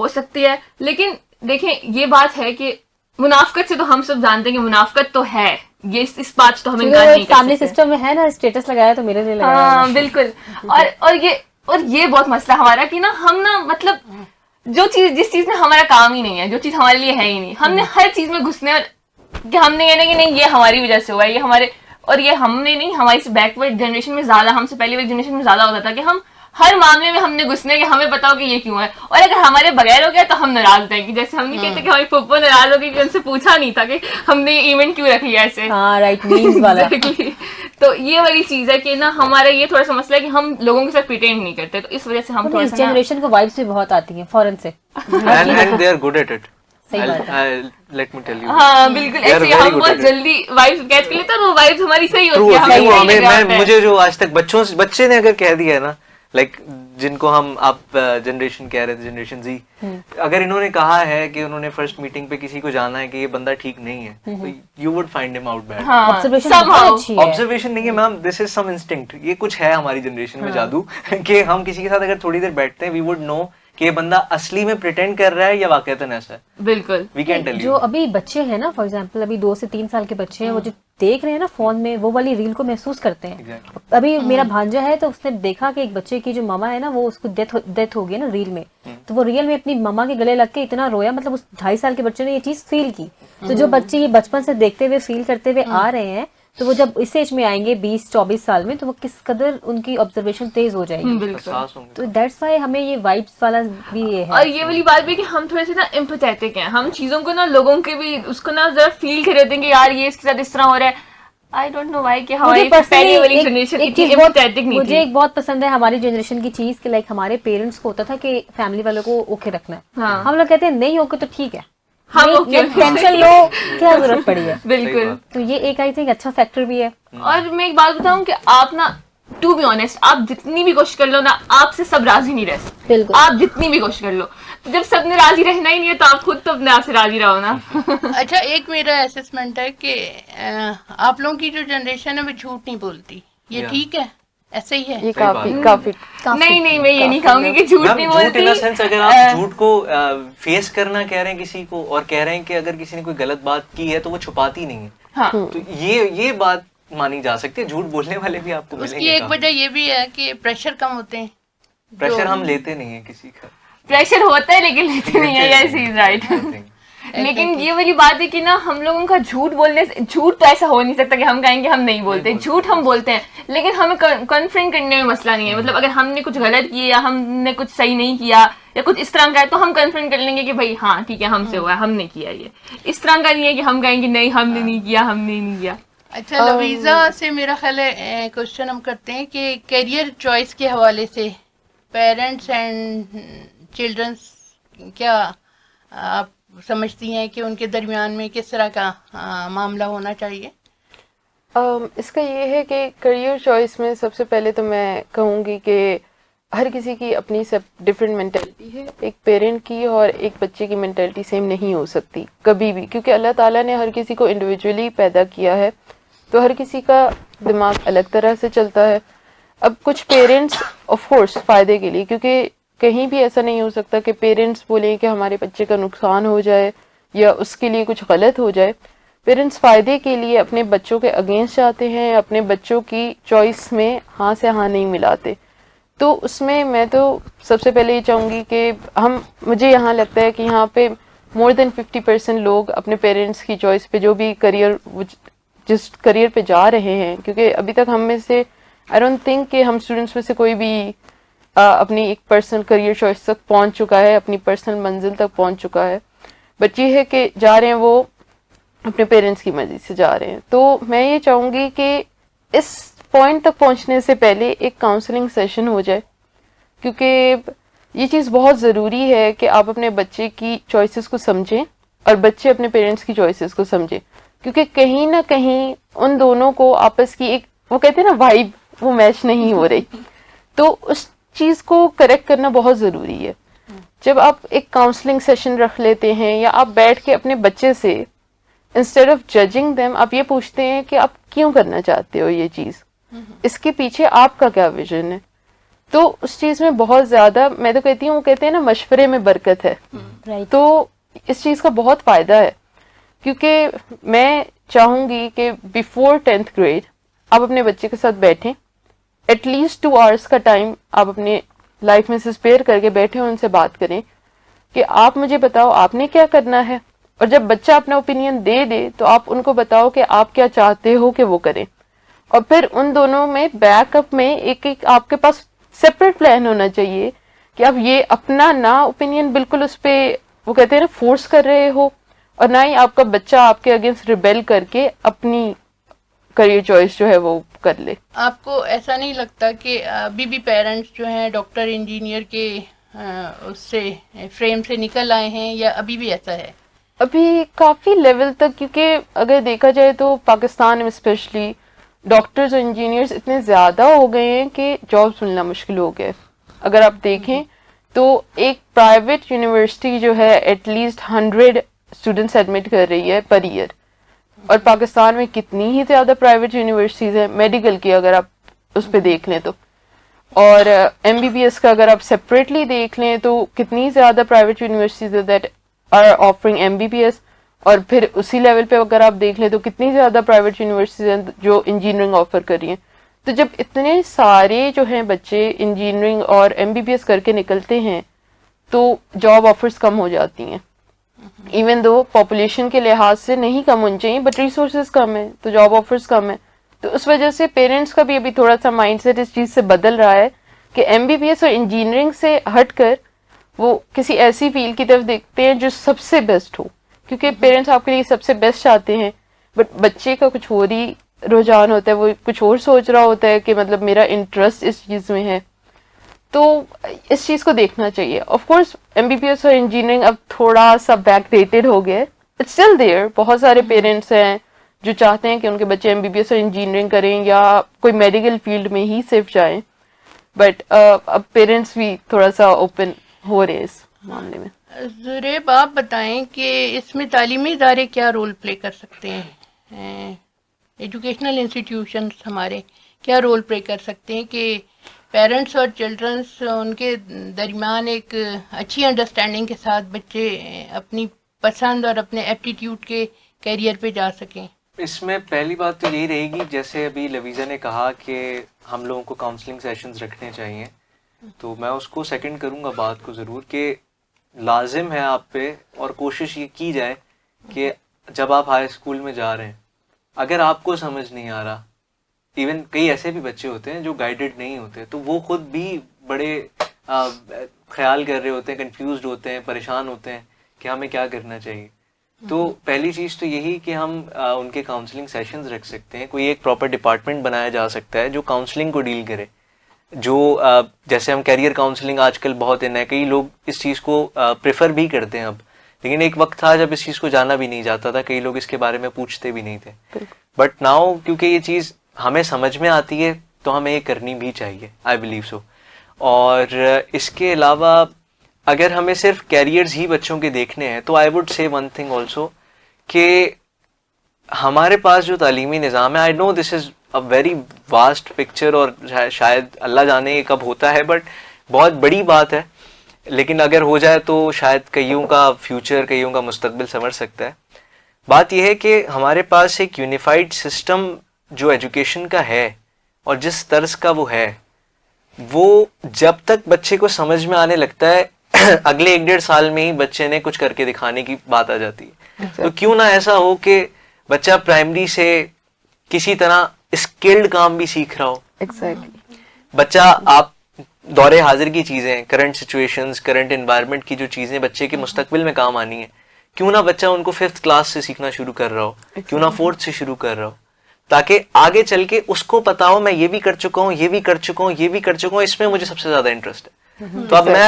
सकती है। लेकिन देखें ये बात है कि मुनाफकत से तो हम सब जानते हैं कि मुनाफकत तो है, ये इस बात तो हम इनकार नहीं कर फैमिली सकते। सिस्टम में है ना, स्टेटस लगाया तो मेरे लिए लगाया। हाँ बिल्कुल। और ये बहुत मसला हमारा कि ना हम ना मतलब जिस चीज में हमारा काम ही नहीं है, जो चीज हमारे लिए है ही नहीं, हमने हर चीज में घुसने, और कि हमने कहना कि नहीं ये हमारी वजह से हुआ है, ये हमारे, और ये हमने नहीं, हमारी से बैकवर्ड जनरेशन में ज्यादा, हमसे पहले वाली जनरेशन में ज्यादा होता था कि हम हर मामले में हमने घुसने कि हमें बताओ कि ये क्यों है, और अगर हमारे बगैर हो गया तो हम नाराज थे, कि जैसे हम नहीं कहते कि हमारी पप्पो नाराज हो गई कि उनसे पूछा नहीं था कि हमने ये इवेंट क्यों रख लिया ऐसे। हाँ राइट, मीम्स वाला। Exactly. तो ये वाली चीज है कि ना हमारा ये थोड़ा सा मसला है कि हम लोगों के साथ प्रिटेंड नहीं करते, तो इस वजह से हम थोड़ा इस सा ना- जनरेशन को वाइब्स भी बहुत आती हैं फॉरेन से। And they are good at it. सही बात है। Let me tell you. हाँ बिल्कुल, They are ऐसे very हम good बहुत at it. जल्दी वाइब्स कैच कर लेते हैं, और वो वाइब्स हमारी सही होती True, है, हमें वो सही हमें लग जाता है। मुझे जो आज तक बच्चे ने अगर कह दिया है ना, लाइक जिनको आप जनरेशन कह रहे थे, जनरेशन जी, अगर इन्होंने कहा है कि उन्होंने फर्स्ट मीटिंग पे किसी को जाना है कि ये बंदा ठीक नहीं है, तो you would find him out bad. हाँ, ऑब्जर्वेशन somehow. बहुत अच्छी है। ऑब्जर्वेशन नहीं है ma'am, this is some instinct. ये कुछ है हमारी जनरेशन में जादू कि हम किसी के साथ अगर थोड़ी देर बैठते हैं, वी वुड नो कि ये बंदा असली में प्रिटेंड कर रहा है या वाकईतन ऐसा है. बिल्कुल. वी कैन टेल जो यू. अभी बच्चे हैं ना, फॉर एग्जांपल अभी 2 से 3 साल के बच्चे हैं, वो जो देख रहे हैं ना फोन में, वो वाली रील को महसूस करते हैं. Exactly. अभी मेरा भांजा है तो उसने देखा कि एक बच्चे की जो मामा है ना, वो उसको डेथ हो गई ना रील में, तो वो रियल में अपनी मामा के गले लग के इतना रोया. मतलब उस 2.5 साल के बच्चे ने ये चीज फील की. तो जो बच्चे ये बचपन से देखते हुए फील करते हुए आ रहे हैं, तो वो जब इस एज में आएंगे 20-24 साल में, तो वो किस कदर उनकी ऑब्जर्वेशन तेज हो जाएगी. बिल्कुल. एहसास होंगे. तो दैट्स वाई हमें ये वाइब्स वाला भी ये है. और ये वाली बात भी कि हम थोड़े से ना एम्पैथेटिक हैं, हम चीजों को ना, लोगों के भी उसको ना जरा फील कर रहे थे कि यार ये इसके साथ इस तरह हो रहा है. आई डोंट नो व्हाई कि हमारी पहले वाली जनरेशन इतनी एम्पैथेटिक नहीं मुझे थी. एक बहुत पसंद है हमारी जनरेशन की चीज कि लाइक हमारे पेरेंट्स को होता था कि फैमिली वालों को ओके रखना है. हाँ. हम लोग कहते हैं नहीं ओके तो ठीक है, हम ओके टेंशन लो, क्या जरूरत पड़ी है. बिल्कुल. तो ये एक आई थिंक अच्छा फैक्टर भी है. और मैं एक बात बताऊं कि आप ना, टू बी ऑनेस्ट, आप जितनी भी कोशिश कर लो ना, आपसे सब राजी नहीं रह सकते. बिल्कुल. आप जितनी भी कोशिश कर लो, तो जब सबने राजी रहना ही नहीं है तो आप खुद तो अपने आप से राजी रहो ना. अच्छा, एक मेरा असेसमेंट है कि आप लोगों की जो जनरेशन है वो झूठ नहीं बोलती. ये Yeah. ठीक है, ऐसे ही है. ये सही बात. काफी नहीं नहीं, मैं ये नहीं कहूंगी कि झूठ मैम, नहीं झूठ इन द बोलती. सेंस अगर आप झूठ को फेस करना कह रहे हैं किसी को, और कह रहे हैं कि अगर किसी ने कोई गलत बात की है तो वो छुपाती नहीं है, हाँ. तो ये बात मानी जा सकती है. झूठ बोलने वाले भी आपको उसकी मिलेंगे. एक वजह ये भी है कि प्रेशर कम होते हैं. प्रेशर हम लेते नहीं है किसी का. प्रेशर होता है लेकिन लेते नहीं है. Yes, is right. लेकिन ये वाली बात है कि ना, हम लोगों का झूठ बोलने से, झूठ तो ऐसा हो नहीं सकता कि हम कहेंगे हम नहीं बोलते. झूठ हम बोलते हैं, लेकिन हमें कन्फ्रंट करने में मसला नहीं है. मतलब अगर हमने कुछ गलत किया या हमने कुछ सही नहीं किया या कुछ इस तरह का है, तो हम कन्फ्रंट कर लेंगे कि भाई हाँ ठीक है, हमसे हुआ है, हमने किया. ये इस तरह का नहीं है कि हम कहेंगे नहीं हमने नहीं किया, हमने नहीं किया. अच्छा, लवीजा से मेरा ख्याल है क्वेश्चन हम करते हैं कि करियर चॉइस के हवाले से पेरेंट्स एंड चिल्ड्रंस क्या आप समझती हैं कि उनके दरमियान में किस तरह का मामला होना चाहिए? इसका ये है कि करियर चॉइस में सबसे पहले तो मैं कहूँगी कि हर किसी की अपनी सब डिफरेंट मेंटालिटी है. एक पेरेंट की और एक बच्चे की मेंटालिटी सेम नहीं हो सकती कभी भी, क्योंकि अल्लाह ताला ने हर किसी को इंडिविजुअली पैदा किया है, तो हर किसी का दिमाग अलग तरह से चलता है. अब कुछ पेरेंट्स ऑफ कोर्स फ़ायदे के लिए, क्योंकि कहीं भी ऐसा नहीं हो सकता कि पेरेंट्स बोले कि हमारे बच्चे का नुकसान हो जाए या उसके लिए कुछ गलत हो जाए. पेरेंट्स फ़ायदे के लिए अपने बच्चों के अगेंस्ट जाते हैं, अपने बच्चों की चॉइस में हाँ से हाँ नहीं मिलाते. तो उसमें मैं तो सबसे पहले ये चाहूँगी कि मुझे यहाँ लगता है कि यहाँ पे मोर देन 50% लोग अपने पेरेंट्स की चॉइस पे जो भी जिस करियर पे जा रहे हैं, क्योंकि अभी तक हम में से आई डोंट थिंक कि हम स्टूडेंट्स में से कोई भी अपनी एक पर्सनल करियर चॉइस तक पहुंच चुका है, अपनी पर्सनल मंजिल तक पहुंच चुका है. बट ये है कि जा रहे हैं वो अपने पेरेंट्स की मर्जी से जा रहे हैं. तो मैं ये चाहूँगी कि इस पॉइंट तक पहुंचने से पहले एक काउंसलिंग सेशन हो जाए, क्योंकि ये चीज़ बहुत ज़रूरी है कि आप अपने बच्चे की चॉइसेस को समझें और बच्चे अपने पेरेंट्स की चॉइसेस को समझें, क्योंकि कहीं ना कहीं उन दोनों को आपस की एक, वो कहते हैं ना, वाइब, वो मैच नहीं हो रही. तो उस चीज़ को करेक्ट करना बहुत ज़रूरी है. जब आप एक काउंसलिंग सेशन रख लेते हैं या आप बैठ के अपने बच्चे से इंस्टेड ऑफ जजिंग देम आप ये पूछते हैं कि आप क्यों करना चाहते हो ये चीज़, इसके पीछे आपका क्या विजन है, तो उस चीज़ में बहुत ज़्यादा, मैं तो कहती हूँ, वो कहते हैं ना, मशवरे में बरकत है. राइट. तो इस चीज़ का बहुत फ़ायदा है, क्योंकि मैं चाहूँगी कि बिफोर 10th ग्रेड आप अपने बच्चे के साथ बैठें, एटलीस्ट 2 आवर्स का टाइम आप अपने लाइफ में से स्पेयर करके बैठे, उनसे बात करें कि आप मुझे बताओ आपने क्या करना है. और जब बच्चा अपना ओपिनियन दे तो आप उनको बताओ कि आप क्या चाहते हो कि वो करें, और फिर उन दोनों में बैकअप में एक आपके पास सेपरेट प्लान होना चाहिए कि आप ये अपना ना ओपिनियन बिल्कुल उस पर, वो कहते हैं ना, फोर्स कर रहे हो, और ना ही आपका बच्चा आपके अगेंस्ट रिबेल करके अपनी करियर चॉइस जो है वो कर ले. आपको ऐसा नहीं लगता कि अभी भी पेरेंट्स जो हैं डॉक्टर इंजीनियर के उससे फ्रेम से निकल आए हैं, या अभी भी ऐसा है? अभी काफ़ी लेवल तक, क्योंकि अगर देखा जाए तो पाकिस्तान में स्पेशली डॉक्टर्स और इंजीनियर्स इतने ज़्यादा हो गए हैं कि जॉब्स मिलना मुश्किल हो गया है. अगर आप देखें तो एक प्राइवेट यूनिवर्सिटी जो है एटलीस्ट 100 स्टूडेंट्स एडमिट कर रही है पर ईयर, और पाकिस्तान में कितनी ही ज़्यादा प्राइवेट यूनिवर्सिटीज़ हैं मेडिकल की, अगर आप उस पर देख लें तो. और MBBS का अगर आप सेपरेटली देख लें तो कितनी ज़्यादा private universities that are offering MBBS, और फिर उसी लेवल पे अगर आप देख लें तो कितनी ज़्यादा प्राइवेट यूनिवर्सिटीज हैं जो इंजीनियरिंग ऑफर कर रही हैं। तो जब इतने सारे जो हैं बच्चे इंजीनियरिंग और MBBS करके निकलते हैं तो जॉब ऑफर्स कम हो जाती हैं। इवन दो पॉपुलेशन के लिहाज से नहीं कम होनी चाहिए, बट रिसोर्सेज कम है तो जॉब ऑफर्स कम है। तो उस वजह से पेरेंट्स का भी अभी थोड़ा सा माइंडसेट इस चीज़ से बदल रहा है कि MBBS और इंजीनियरिंग से हटकर वो किसी ऐसी फील्ड की तरफ देखते हैं जो सबसे बेस्ट हो, क्योंकि पेरेंट्स आपके लिए सबसे बेस्ट चाहते हैं, बट बच्चे का कुछ और ही रुझान होता है, वो कुछ और सोच रहा होता है कि मतलब मेरा इंटरेस्ट इस चीज़ में है। तो इस चीज़ को देखना चाहिए। ऑफ कोर्स MBBS और इंजीनियरिंग अब थोड़ा सा बैकडेटेड हो गया है, इट्स स्टिल देयर। बहुत सारे पेरेंट्स हैं जो चाहते हैं कि उनके बच्चे MBBS और इंजीनियरिंग करें या कोई मेडिकल फील्ड में ही सिर्फ जाएं, बट अब पेरेंट्स भी थोड़ा सा ओपन हो रहे हैं इस मामले में। जुरेब, आप बताएं कि इसमें तालीमी इदारे क्या रोल प्ले कर सकते हैं, एजुकेशनल इंस्टीट्यूशंस हमारे क्या रोल प्ले कर सकते हैं कि पेरेंट्स और चिल्ड्रंस उनके दरमियान एक अच्छी अंडरस्टैंडिंग के साथ बच्चे अपनी पसंद और अपने एप्टीट्यूड के कैरियर पे जा सकें। इसमें पहली बात तो यही रहेगी, जैसे अभी लवीज़ा ने कहा कि हम लोगों को काउंसलिंग सेशंस रखने चाहिए, तो मैं उसको सेकंड करूंगा बात को ज़रूर कि लाजिम है आप पे, और कोशिश ये की जाए कि जब आप हाई स्कूल में जा रहे हैं, अगर आपको समझ नहीं आ रहा, इवन कई ऐसे भी बच्चे होते हैं जो गाइडेड नहीं होते, तो वो खुद भी बड़े ख्याल कर रहे होते हैं, कंफ्यूज्ड होते हैं, परेशान होते हैं कि हमें क्या करना चाहिए। तो पहली चीज़ तो यही कि हम उनके काउंसलिंग सेशंस रख सकते हैं। कोई एक प्रॉपर डिपार्टमेंट बनाया जा सकता है जो काउंसलिंग को डील करे, जो जैसे हम कैरियर काउंसलिंग आजकल बहुत इन है, कई लोग इस चीज़ को प्रेफर भी करते हैं अब, लेकिन एक वक्त था जब इस चीज़ को जाना भी नहीं जाता था, कई लोग इसके बारे में पूछते भी नहीं थे। बट नाउ क्योंकि ये चीज़ हमें समझ में आती है तो हमें ये करनी भी चाहिए, आई बिलीव सो। और इसके अलावा अगर हमें सिर्फ कैरियर्स ही बच्चों के देखने हैं तो I would say one thing also कि हमारे पास जो तालीमी निज़ाम है, I know this is a very vast picture और शायद अल्लाह जाने ये कब होता है, बट बहुत बड़ी बात है, लेकिन अगर हो जाए तो शायद कईयों का फ्यूचर, कईयों का मुस्तकबिल संवर सकता है। बात यह है कि हमारे पास एक यूनिफाइड सिस्टम जो एजुकेशन का है और जिस तर्ज का वो है, वो जब तक बच्चे को समझ में आने लगता है अगले 1-1.5 साल में ही बच्चे ने कुछ करके दिखाने की बात आ जाती है। तो क्यों ना ऐसा हो कि बच्चा प्राइमरी से किसी तरह स्किल्ड काम भी सीख रहा हो। एग्जैक्टली। बच्चा आप दौरे हाजिर की चीज़ें, करंट सिचुएशंस, करंट एनवायरनमेंट की जो चीज़ें बच्चे के मुस्तकबिल में काम आनी है, क्यों ना बच्चा उनको 5th क्लास से सीखना शुरू कर रहा हो, क्यों ना 4th से शुरू कर रहा हो, ताकि आगे चल के उसको पता हो मैं ये भी कर चुका हूँ, ये भी कर चुका हूँ, ये भी कर चुका हूँ, इसमें मुझे सबसे ज़्यादा इंटरेस्ट है। तो अब मैं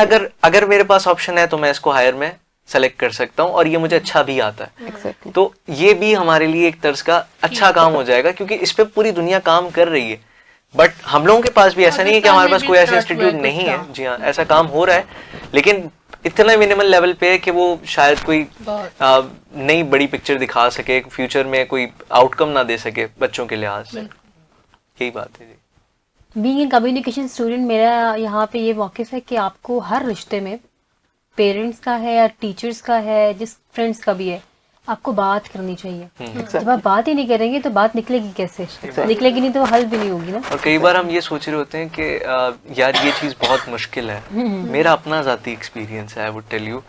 अगर मेरे पास ऑप्शन है तो मैं इसको हायर में सेलेक्ट कर सकता हूँ और ये मुझे अच्छा भी आता है। Exactly. तो ये भी हमारे लिए एक तर्ज का अच्छा काम हो जाएगा, क्योंकि इस पे पूरी दुनिया काम कर रही है, बट हम लोगों के पास भी ऐसा नहीं है कि हमारे पास कोई ऐसा इंस्टीट्यूट नहीं है। जी हाँ, ऐसा काम हो रहा है, लेकिन इतना मिनिमल लेवल पे है कि वो शायद कोई नई बड़ी पिक्चर दिखा सके, फ्यूचर में कोई आउटकम ना दे सके बच्चों के लिहाज से। यही बात है जी। बीइंग ए कम्युनिकेशन स्टूडेंट, मेरा यहाँ पे ये मौक़िफ़ है कि आपको हर रिश्ते में, पेरेंट्स का है या टीचर्स का है, जिस फ्रेंड्स का भी है, आपको बात करनी चाहिए। जब आप बात ही नहीं करेंगे तो बात निकलेगी कैसे? निकलेगी नहीं तो हल भी नहीं होगी ना। और कई बार हम ये सोच रहे होते हैं कि यार ये चीज़ बहुत मुश्किल है। मेरा अपना ज़ाती एक्सपीरियंस है, आई वुड टेल यू,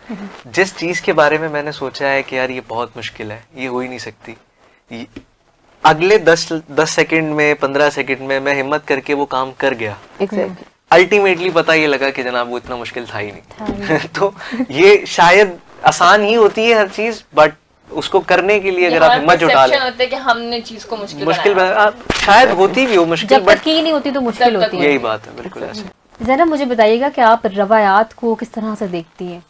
जिस चीज़ के बारे में मैंने सोचा है कि यार ये बहुत मुश्किल है, ये हो ही नहीं सकती, अगले 10 सेकंड में, 15 सेकंड में मैं हिम्मत करके वो काम कर गया। Exactly. अल्टीमेटली पता ये लगा कि जनाब वो इतना मुश्किल था ही नहीं। तो ये शायद आसान ही होती है हर चीज, बट उसको करने के लिए अगर आप हिम्मत जुटा लें, होता है कि हमने चीज को मुश्किल शायद होती भी हो मुश्किल, जब तक की नहीं होती तो मुश्किल होती है। यही बात है, बिल्कुल ऐसे। ज़रा मुझे बताइएगा कि आप रवायात को किस तरह से देखती हैं?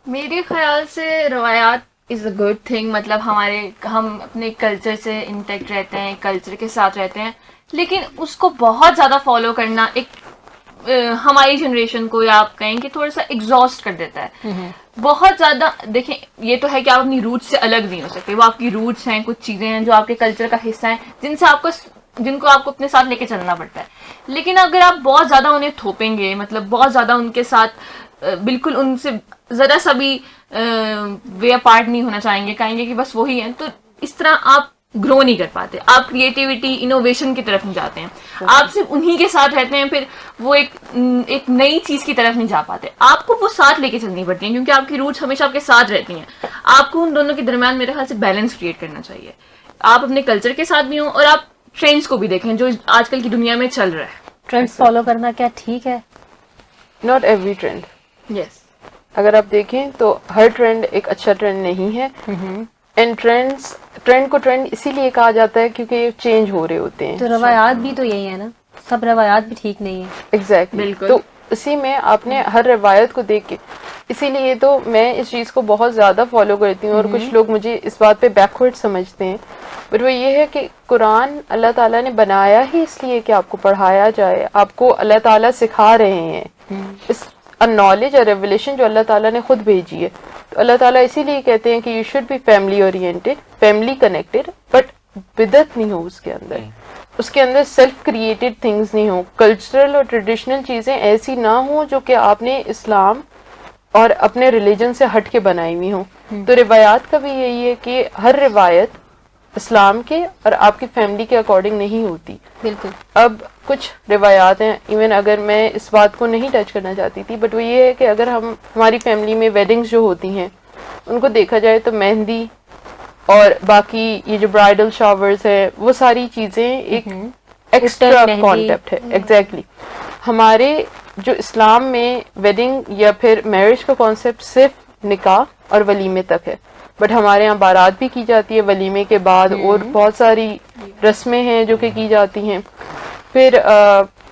मेरे ख्याल से रवायात इज़ अ गुड थिंग, मतलब हम अपने कल्चर से इंटैक्ट रहते हैं, कल्चर के साथ रहते हैं, लेकिन उसको बहुत ज़्यादा फॉलो करना एक हमारी जनरेशन को, या आप कहें कि थोड़ा सा एग्जॉस्ट कर देता है बहुत ज़्यादा। देखें, ये तो है कि आप अपनी रूट्स से अलग नहीं हो सकते, वो आपकी रूट्स हैं, कुछ चीज़ें हैं जो आपके कल्चर का हिस्सा हैं, जिनसे आपको जिनको आपको अपने साथ लेके चलना पड़ता है। लेकिन अगर आप बहुत ज्यादा उन्हें थोपेंगे, मतलब बहुत ज्यादा उनके साथ बिल्कुल उनसे जरा सा भी वे पार्ट नहीं होना चाहेंगे, कहेंगे कि बस वही है, तो इस तरह आप ग्रो नहीं कर पाते, आप क्रिएटिविटी इनोवेशन की तरफ नहीं जाते हैं। आप सिर्फ उन्हीं के साथ रहते हैं, फिर वो एक नई चीज की तरफ नहीं जा पाते। आपको वो साथ लेके चलनी पड़ती है, क्योंकि आपकी रूट्स हमेशा आपके साथ रहती हैं। आपको उन दोनों के दरमियान मेरे ख्याल से बैलेंस क्रिएट करना चाहिए। आप अपने कल्चर के साथ भी हों और आप ट्रेंड्स को भी देखें जो आजकल की दुनिया में चल रहा है। ट्रेंड्स फॉलो करना क्या ठीक है? Not every trend. यस, अगर आप देखें तो हर ट्रेंड एक अच्छा ट्रेंड नहीं है। एंड ट्रेंड को ट्रेंड इसीलिए कहा जाता है क्योंकि ये चेंज हो रहे होते हैं। तो रवायात भी तो यही है ना, सब रवायात भी ठीक नहीं है। एग्जैक्टली बिल्कुल। तो इसी में आपने हर रवायत को देख के, इसीलिए तो मैं इस चीज़ को बहुत ज़्यादा फॉलो करती हूँ और कुछ लोग मुझे इस बात पे बैकवर्ड समझते हैं, बट वो ये है कि कुरान अल्लाह ताला ने बनाया ही इसलिए कि आपको पढ़ाया जाए, आपको अल्लाह ताला सिखा रहे हैं। इस नॉलेज और रेवलेशन जो अल्लाह ताला ने खुद भेजी है, तो अल्लाह ताला इसीलिए कहते हैं कि you should be family oriented, family connected, but बिदअत नहीं हो उसके अंदर, उसके अंदर सेल्फ क्रिएटेड थिंग्स नहीं हो, कल्चरल और ट्रेडिशनल चीज़ें ऐसी ना हो जो कि आपने इस्लाम और अपने रिलीजन से हट के बनाई हुई हो। तो रिवायात का भी यही है कि हर रिवायत इस्लाम के और आपकी फैमिली के अकॉर्डिंग नहीं होती। बिल्कुल। अब कुछ रिवायात हैं, इवन अगर मैं इस बात को नहीं टच करना चाहती थी, बट वो ये है कि अगर हमारी फैमिली में वेडिंग्स जो होती हैं उनको देखा जाए तो मेहंदी और बाकी ये जो ब्राइडल शावर्स है, वो सारी चीज़ें एक एक्स्ट्रा कॉन्सेप्ट है। एग्जैक्टली हमारे जो इस्लाम में वेडिंग या फिर मैरिज का कॉन्सेप्ट सिर्फ निकाह और वलीमे तक है, बट हमारे यहाँ बारात भी की जाती है वलीमे के बाद, और बहुत सारी रस्में हैं जो कि की जाती हैं। फिर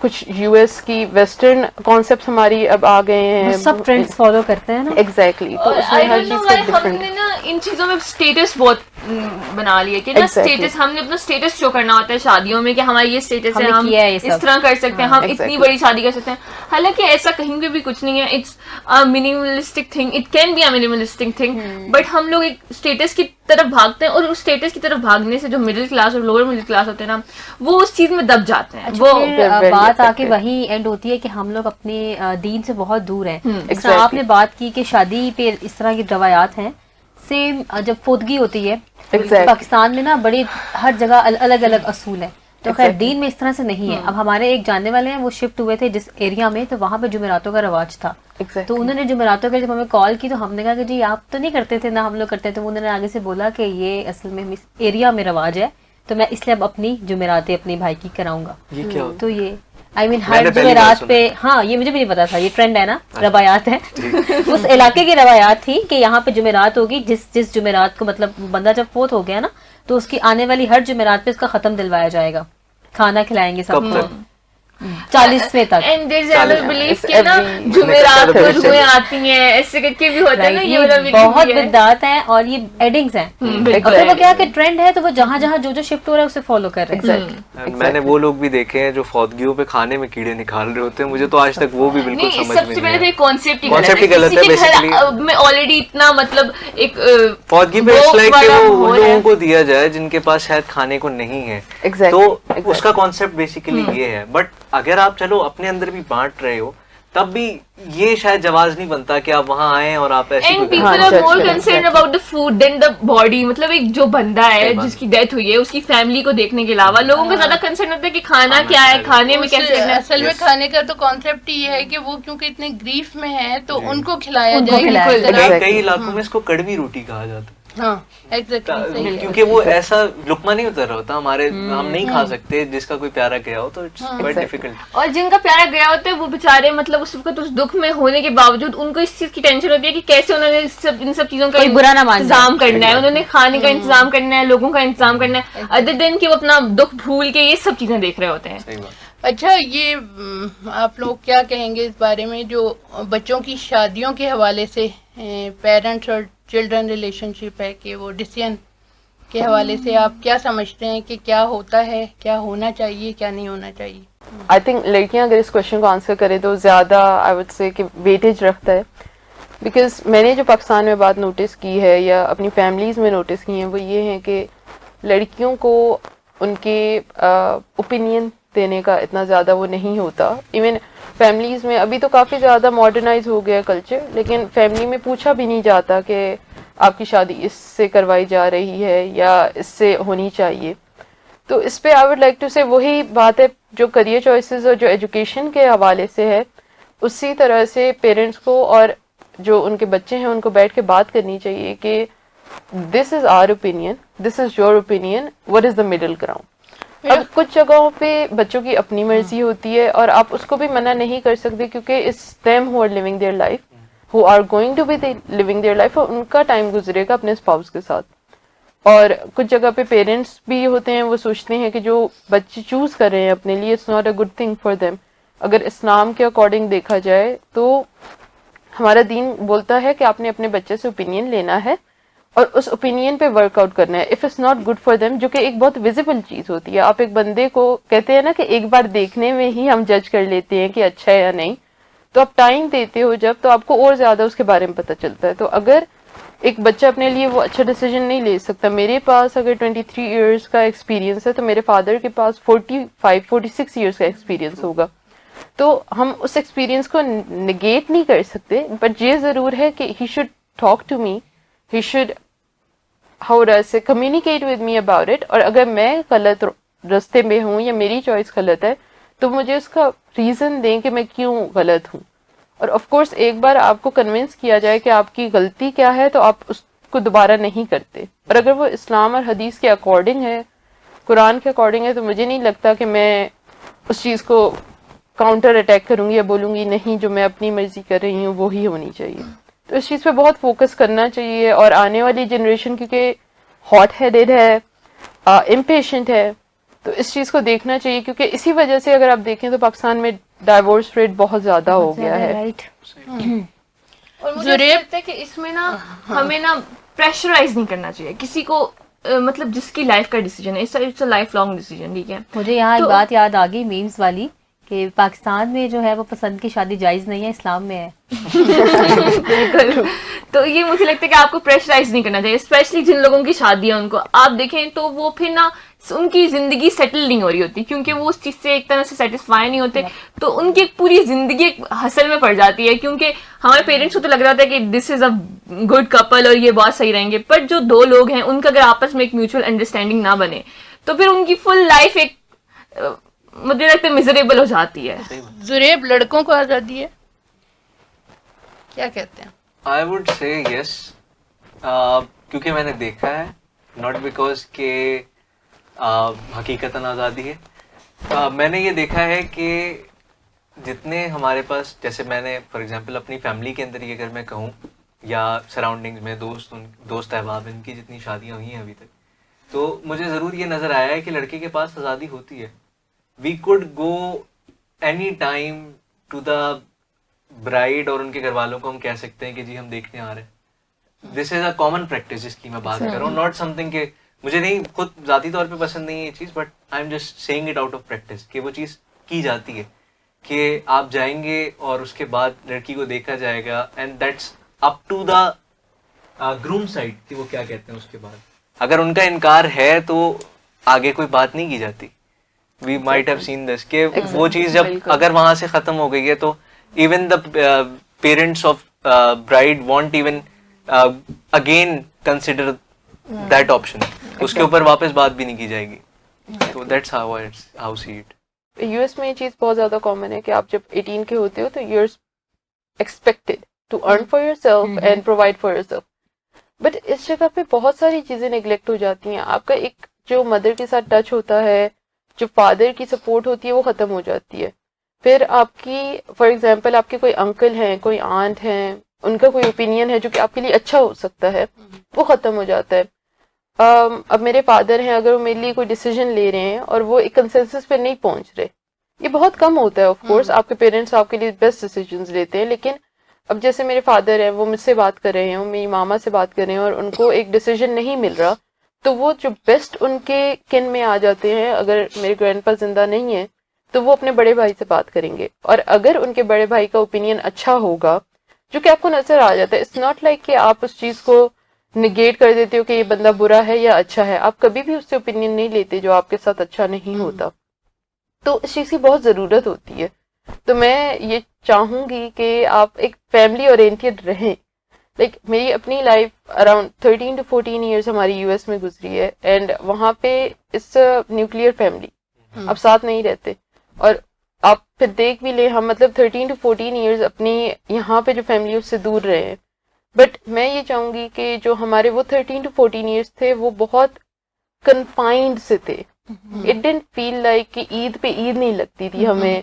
कुछ यूएस की वेस्टर्न कॉन्सेप्ट्स हमारी अब आ गए हैं, सब ट्रेंड्स फॉलो करते हैं ना। एग्जैक्टली तो उसमें हर चीज का डिफरेंट। हमने ना इन चीजों में स्टेटस बहुत बना लिया कि ना स्टेटस, हमने अपना स्टेटस शो करना होता है शादियों में कि हमारा ये स्टेटस है, हमने हम किया है ये इस सब। तरह कर सकते हैं, हम इतनी exactly. बड़ी शादी कर सकते हैं। हालांकि ऐसा कहीं पे भी कुछ नहीं है, it's a minimalistic thing, it can be a minimalistic thing, but हम लोग एक स्टेटस की तरफ भागते हैं, और उस स्टेटस की तरफ भागने से जो मिडिल क्लास और लोअर मिडिल क्लास होते हैं ना, वो उस चीज में दब जाते हैं। वो फिर very बात आके effective. वही एंड होती है कि हम लोग अपने दीन से बहुत दूर हैं। इस तरह exactly. आपने बात की कि शादी पे इस तरह की रवायात हैं, सेम जब फोदगी होती है Exactly. पाकिस्तान में ना बड़ी हर जगह अलग अलग असूल है, तो खैर Exactly. दीन में इस तरह से नहीं है। अब हमारे एक जानने वाले हैं, वो शिफ्ट हुए थे जिस एरिया में, तो वहां पे जुमेरातों का रवाज था। Exactly. तो उन्होंने जुमेरातों के लिए जब हमें कॉल की तो हमने कहा कि जी आप तो नहीं करते थे ना, हम लोग करते थे। तो उन्होंने आगे से बोला कि ये असल में इस एरिया में रवाज है, तो मैं इसलिए अब अपनी जुमेरातें अपने भाई की कराऊंगा। ये क्या होता तो ये आई मीन मैंने हर पहली बार जुमेरात सुना। पे, हाँ ये मुझे भी नहीं पता था, ये ट्रेंड है ना, रवायात है। उस इलाके की रवायात थी कि यहाँ पे जुमेरात होगी, जिस जुमेरात को मतलब बंदा जब फोत हो गया ना, तो उसकी आने वाली हर जुमेरात पे उसका खत्म दिलवाया जाएगा, खाना खिलाएंगे कब सबको तक? 40वें तक। And there is another belief कि ना every- जुमेरात को Right. रुएं आती हैं, ऐसे करके भी होता है ना, Right, ये वाला ये belief बहुत भी है। बिदअत है और ये एडिंग्स हैं। बिल्कुल। अगर वो क्या कि ट्रेंड है तो वो जहाँ जहाँ जो शिफ्ट हो रहा है उसे फॉलो कर रहे हैं। Exactly. मैंने वो लोग भी देखे हैं जो फौदगियों पे खाने में कीड़े निकाल रहे होते हैं, मुझे तो आज तक वो भी बिल्कुल नहीं, समझ में सबसे नहीं पहले तो आया। ये कॉन्सेप्ट ही Concept ही गलत है, किसी के घर basically। में ऑलरेडी इतना मतलब एक फौदगी पे वो इट्स लाइक कि वाला वो उन माहौल है। लोगों को दिया जाए जिनके पास शायद खाने को नहीं है। Exactly, तो exactly. उसका कॉन्सेप्ट बेसिकली ये है। बट अगर आप चलो अपने अंदर भी बांट रहे हो, तब भी ये शायद जवाज नहीं बनता कि आप वहां आए और आप ऐसी एंड कोई पीपल हाँ, आर judge मोर करें, concern exactly. About the food then the body. मतलब एक जो बंदा है सही बात। जिसकी डेथ हुई है, उसकी फैमिली को देखने के अलावा लोगों को ज्यादा कंसर्न होता है कि खाना क्या है, खाने में उस कैसे करना है। असल में Yes. खाने का तो कॉन्सेप्ट ये है कि वो क्योंकि इतने ग्रीफ में है तो उनको खिलाया उनको जाए। खिलाया बिल्कुल। जाए। कई Exactly. कई इलाकों में इसको कड़वी रोटी कहा जाता है। हाँ एग्जैक्टली सही है। क्योंकि वो ऐसा लुकमा नहीं उतर रहा होता हमारे, हम नहीं खा सकते, जिसका कोई प्यारा गया हो तो इट्स क्वाइट डिफिकल्ट। और जिनका प्यारा गया होता है वो बेचारे मतलब उस वक्त उस दुख में होने के बावजूद उनको इस चीज की टेंशन होती है कि कैसे उन्होंने इन सब चीजों का कोई बुरा ना मान जाए। इंतजाम करना है, उन्होंने खाने का इंतजाम करना है, लोगों का इंतजाम करना है, अदर देन कि वो अपना दुख भूल के ये सब चीजें देख रहे होते हैं। सही बात। अच्छा ये आप लोग क्या कहेंगे इस बारे में जो बच्चों की शादियों के हवाले से पेरेंट्स और चिल्ड्रन रिलेशनशिप है कि वो डिसीजन के हवाले से आप क्या समझते हैं कि क्या होता है, क्या होना चाहिए, क्या नहीं होना चाहिए? आई थिंक लड़कियां अगर इस क्वेश्चन को आंसर करें तो ज़्यादा आई वुड से कि वेटेज रखता है, बिकॉज मैंने जो पाकिस्तान में बात नोटिस की है या अपनी फैमिलीज़ में नोटिस की है वो ये है कि लड़कियों को उनके ओपिनियन देने का इतना ज़्यादा वो नहीं होता। इवन फैमिलीज़ में अभी तो काफ़ी ज़्यादा मॉडर्नाइज हो गया कल्चर, लेकिन फैमिली में पूछा भी नहीं जाता कि आपकी शादी इससे करवाई जा रही है या इससे होनी चाहिए। तो इस पे आई वुड लाइक टू से वही बात है जो करियर चॉइसेस और जो एजुकेशन के हवाले से है, उसी तरह से पेरेंट्स को और जो उनके बच्चे हैं उनको बैठ के बात करनी चाहिए कि this is our opinion, this is your opinion, what is the middle ground. अब कुछ जगहों पे बच्चों की अपनी मर्जी होती है और आप उसको भी मना नहीं कर सकते, क्योंकि it's them who are living their life, who are going to be living their life, और उनका टाइम गुजरेगा अपने स्पाउस के साथ। और कुछ जगह पे पेरेंट्स भी होते हैं, वो सोचते हैं कि जो बच्चे चूज कर रहे हैं अपने लिए, it's not a good thing for them. अगर इस्लाम के अकॉर्डिंग देखा जाए तो हमारा दीन बोलता है कि आपने अपने बच्चे से ओपिनियन लेना है और उस ओपिनियन पे वर्कआउट करना है। If it's not good for them, जो कि एक बहुत विजिबल चीज होती है, आप एक बंदे को कहते हैं ना कि एक बार देखने में ही हम जज कर लेते हैं कि अच्छा है या नहीं, तो आप टाइम देते हो जब, तो आपको और ज्यादा उसके बारे में पता चलता है। तो अगर एक बच्चा अपने लिए वो अच्छा डिसीजन नहीं ले सकता, मेरे पास अगर 23 इयर्स का एक्सपीरियंस है तो मेरे फादर के पास 46 इयर्स का एक्सपीरियंस होगा, तो हम उस एक्सपीरियंस को निगेट नहीं कर सकते, बट ये जरूर है कि he should talk to me, he should how do say communicate with me about it. और अगर मैं गलत रास्ते में हूँ या मेरी चॉइस गलत है तो मुझे उसका रीजन दें कि मैं क्यों गलत हूँ। और ऑफ कोर्स एक बार आपको कन्विंस किया जाए कि आपकी गलती क्या है तो आप उसको दोबारा नहीं करते। और अगर वो इस्लाम और हदीस के अकॉर्डिंग है, कुरान के अकॉर्डिंग है, तो मुझे नहीं लगता कि मैं उस चीज़ को काउंटर अटैक करूंगी या बोलूंगी नहीं जो मैं अपनी मर्जी कर रही हूँ वो ही होनी चाहिए। तो इस चीज़ पे बहुत फोकस करना चाहिए। और आने वाली जनरेशन क्योंकि हॉट हेडेड है, इम्पेशेंट है, तो इस चीज़ को देखना चाहिए, क्योंकि इसी वजह से अगर आप देखें तो पाकिस्तान में डाइवोर्स रेट बहुत ज़्यादा हो गया है। राइट। और मुझे ऐसा लगता है कि इसमें ना हमें ना प्रेशराइज नहीं करना चाहिए किसी को, मतलब जिसकी लाइफ का डिसीजन है, it's a life long decision, ठीक है। मुझे यहाँ एक तो- बात याद आ गई मीम्स वाली कि पाकिस्तान में जो है वो पसंद की शादी जायज नहीं है, इस्लाम में है। बिल्कुल। तो ये मुझे लगता है कि आपको प्रेशराइज नहीं करना चाहिए, स्पेशली जिन लोगों की शादी है उनको आप देखें तो वो फिर ना उनकी जिंदगी सेटल नहीं हो रही होती, क्योंकि वो उस चीज से एक तरह से सेटिस्फाई नहीं होते, तो उनकी एक पूरी जिंदगी एक हसल में पड़ जाती है। क्योंकि हमारे पेरेंट्स को तो लग रहा था कि this is a good couple और ये बहुत सही रहेंगे, पर जो दो लोग हैं उनका अगर आपस में एक म्यूचुअल अंडरस्टैंडिंग ना बने तो फिर उनकी फुल लाइफ एक मुझे लगता है मिजरेबल हो जाती है। जुरेब, लड़कों को आजादी है, क्या कहते हैं? आई वुड से यस, क्योंकि मैंने देखा है, नॉट बिकॉज के हकीकतन आज़ादी है। मैंने ये देखा है कि जितने हमारे पास, जैसे मैंने फॉर एग्जांपल अपनी फैमिली के अंदर ही अगर मैं कहूँ या सराउंडिंग्स में दोस्त अहबाब इनकी जितनी शादियाँ हुई हैं अभी तक, तो मुझे ज़रूर ये नज़र आया है कि लड़के के पास आज़ादी होती है। We could go any time to the bride और उनके घर वालों को हम कह सकते हैं कि जी हम देखने आ रहे हैं। This is a common practice जिसकी मैं बात कर रहा हूँ, नॉट समथिंग के मुझे नहीं खुद जाती तौर पे पसंद नहीं है ये चीज़, but I am just saying it out of practice कि वो चीज़ की जाती है कि आप जाएंगे और उसके बाद लड़की को देखा जाएगा and that's up to the groom side कि वो क्या कहते हैं। उसके बाद अगर उनका इनकार है तो आगे कोई बात नहीं की जाती। We might have seen this कि वो चीज़ जब अगर वहां से खत्म हो गई है तो even the parents of bride won't even again consider that option. उसके ऊपर वापस बात भी नहीं की जाएगी। तो that's how I see it. US में ये चीज़ बहुत ज़्यादा कॉमन है कि आप जब 18 के होते हो तो you're expected to earn for yourself and provide for yourself. But इस जगह पे बहुत सारी चीज़ें नेग्लेक्ट हो जाती हैं। आपका एक जो मदर के साथ टच होता है, जो फादर की सपोर्ट होती है, वो ख़त्म हो जाती है। फिर आपकी फॉर एग्जांपल आपके कोई अंकल हैं, कोई आंट हैं, उनका कोई ओपिनियन है जो कि आपके लिए अच्छा हो सकता है, वो ख़त्म हो जाता है। अब मेरे फादर हैं, अगर वो मेरे लिए कोई डिसीजन ले रहे हैं और वो एक कंसेंसस पे नहीं पहुंच रहे, ये बहुत कम होता है। ऑफ कोर्स आपके पेरेंट्स आपके लिए बेस्ट डिसीजंस लेते हैं, लेकिन अब जैसे मेरे फादर हैं, वो मुझसे बात कर रहे हैं, मेरी मामा से बात कर रहे हैं और उनको एक डिसीजन नहीं मिल रहा, तो वो जो बेस्ट उनके किन में आ जाते हैं, अगर मेरे ग्रैंडपा जिंदा नहीं है तो वो अपने बड़े भाई से बात करेंगे। और अगर उनके बड़े भाई का ओपिनियन अच्छा होगा, जो कि आपको नजर आ जाता है, इट्स नॉट लाइक कि आप उस चीज को निगेट कर देते हो कि ये बंदा बुरा है या अच्छा है, आप कभी भी उससे ओपिनियन नहीं लेते जो आपके साथ अच्छा नहीं होता। तो इस चीज की बहुत जरूरत होती है। तो मैं ये चाहूंगी कि आप एक फैमिली ओरिएंटेड रहें। लाइक मेरी अपनी लाइफ अराउंड 13 to 14 ईयर्स हमारी यूएस में गुजरी है, एंड वहाँ पे इस न्यूक्लियर फैमिली, अब साथ नहीं रहते। और आप फिर देख भी ले, हम मतलब 13 to 14 ईयर्स अपनी यहाँ पे जो फैमिली उससे दूर रहे हैं। बट मैं ये चाहूंगी कि जो हमारे वो 13 to 14 ईयर्स थे वो बहुत कन्फाइंड से थे। इट डिडंट फील लाइक कि ईद पे ईद नहीं लगती थी हमें,